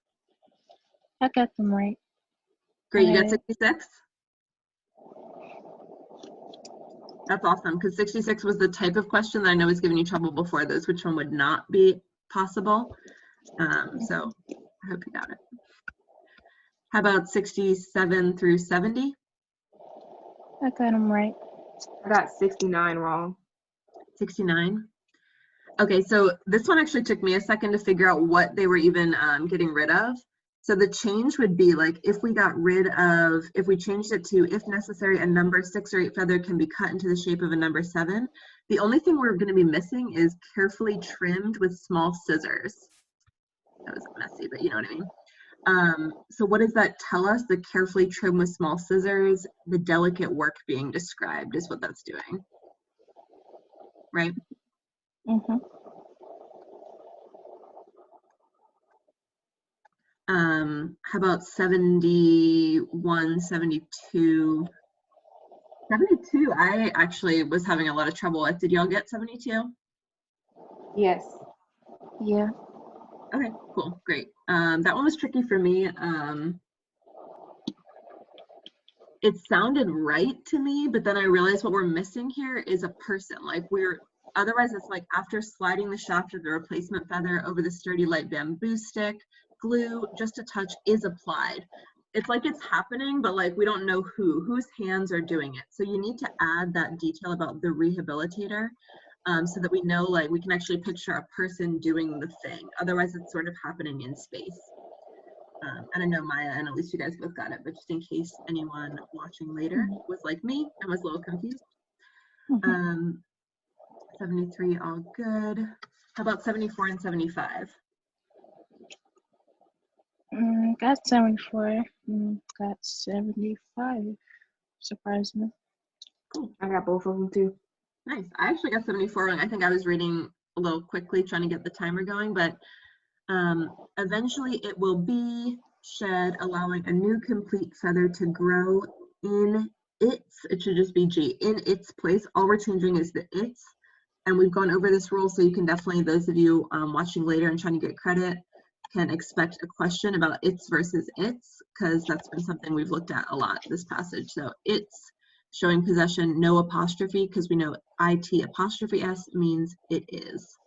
Speaker 2: I got them right.
Speaker 1: Great, you got 66? That's awesome, because 66 was the type of question that I know was giving you trouble before those, which one would not be possible. So I hope you got it. How about 67 through 70?
Speaker 2: I got them right.
Speaker 3: I got 69 wrong.
Speaker 1: 69? Okay, so this one actually took me a second to figure out what they were even getting rid of. So the change would be like if we changed it to, if necessary, a number 6 or 8 feather can be cut into the shape of a number 7. The only thing we're going to be missing is carefully trimmed with small scissors. That was messy, but you know what I mean. So what does that tell us? The carefully trimmed with small scissors, the delicate work being described is what that's doing. Right? How about 71, 72? 72, I actually was having a lot of trouble with. Did y'all get 72?
Speaker 3: Yes.
Speaker 2: Yeah.
Speaker 1: Okay, cool, great. That one was tricky for me. It sounded right to me, but then I realized what we're missing here is a person. Like otherwise it's like after sliding the shaft of the replacement feather over the sturdy light bamboo stick, glue, just a touch, is applied. It's like it's happening, but like we don't know whose hands are doing it. So you need to add that detail about the rehabilitator so that we know, like we can actually picture a person doing the thing. Otherwise it's sort of happening in space. And I know Maya and at least you guys both got it, but just in case anyone watching later was like me and was a little confused. 73, all good. How about 74 and 75?
Speaker 2: Got 74. Got 75. Surprised me.
Speaker 1: Cool.
Speaker 3: I got both of them too.
Speaker 1: Nice. I actually got 74, and I think I was reading a little quickly trying to get the timer going, but eventually it will be shed, allowing a new complete feather to grow in it should just be G, in its place. All we're changing is the its, and we've gone over this rule, so you can definitely, those of you watching later and trying to get credit, can expect a question about its versus its, because that's been something we've looked at a lot this passage. So it's showing possession, no apostrophe, because we know it'' means it is.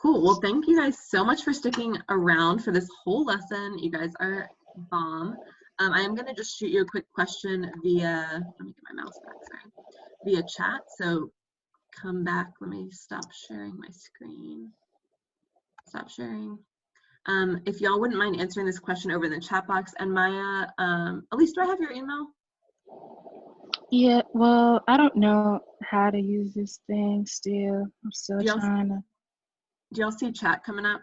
Speaker 1: Cool. Well, thank you guys so much for sticking around for this whole lesson. You guys are bomb. I am going to just shoot you a quick question via, let me get my mouse back, sorry, via chat. So come back, let me stop sharing my screen. Stop sharing. If y'all wouldn't mind answering this question over in the chat box. And Maya, Elise, do I have your email?
Speaker 2: Yeah, well, I don't know how to use this thing still. I'm still trying to.
Speaker 1: Do y'all see chat coming up?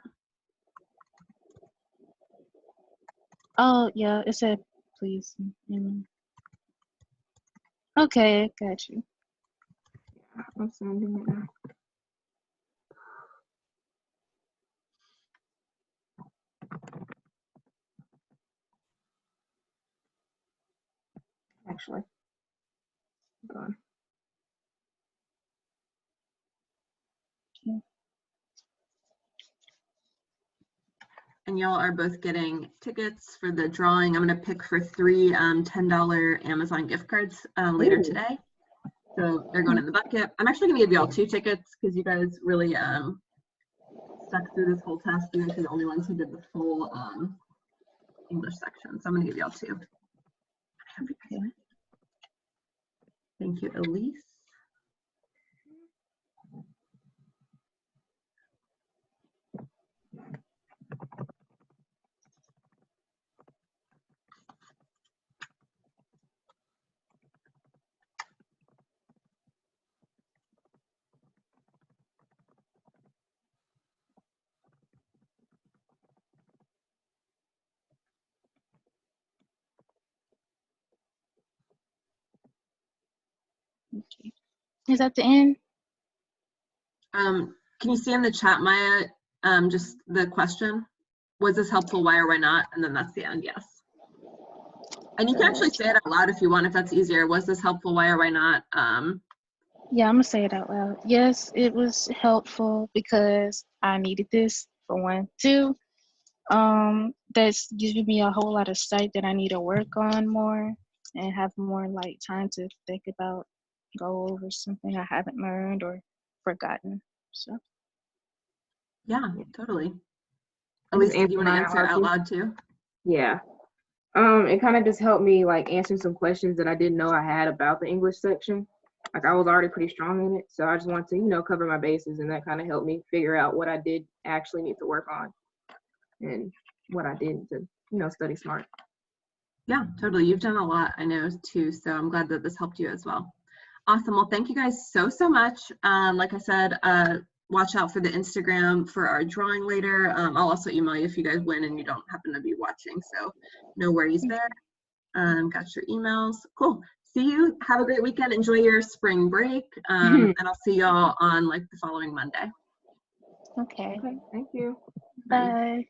Speaker 2: Oh, yeah, it said please. Okay, got you.
Speaker 3: I'm sending it now. Actually, go on.
Speaker 2: Okay.
Speaker 1: And y'all are both getting tickets for the drawing. I'm going to pick for 3 $10 Amazon gift cards later today. So they're going in the bucket. I'm actually going to give y'all 2 tickets because you guys really stuck through this whole test. You guys are the only ones who did the full English section. So I'm going to give y'all 2. Thank you, Elise.
Speaker 2: Okay. Is that the end?
Speaker 1: Can you see in the chat, Maya, just the question? Was this helpful? Why or why not? And then that's the end, yes. And you can actually say it out loud if you want, if that's easier. Was this helpful? Why or why not?
Speaker 2: Yeah, I'm gonna say it out loud. Yes, it was helpful because I needed this for 1. 2, that's giving me a whole lot of sight that I need to work on more and have more like time to think about, go over something I haven't learned or forgotten. So
Speaker 1: Yeah, totally. Elise, did you want to answer it out loud too?
Speaker 3: Yeah. It kind of just helped me like answer some questions that I didn't know I had about the English section. Like I was already pretty strong in it, so I just wanted to, you know, cover my bases, and that kind of helped me figure out what I did actually need to work on and what I didn't to, you know, study smart.
Speaker 1: Yeah, totally. You've done a lot, I know, too, so I'm glad that this helped you as well. Awesome. Well, thank you guys so much. Like I said, watch out for the Instagram for our drawing later. I'll also email you if you guys win and you don't happen to be watching, so no worries there. Got your emails. Cool. See you. Have a great weekend. Enjoy your spring break, and I'll see y'all on like the following Monday.
Speaker 2: okay.
Speaker 3: Thank you.
Speaker 2: Bye.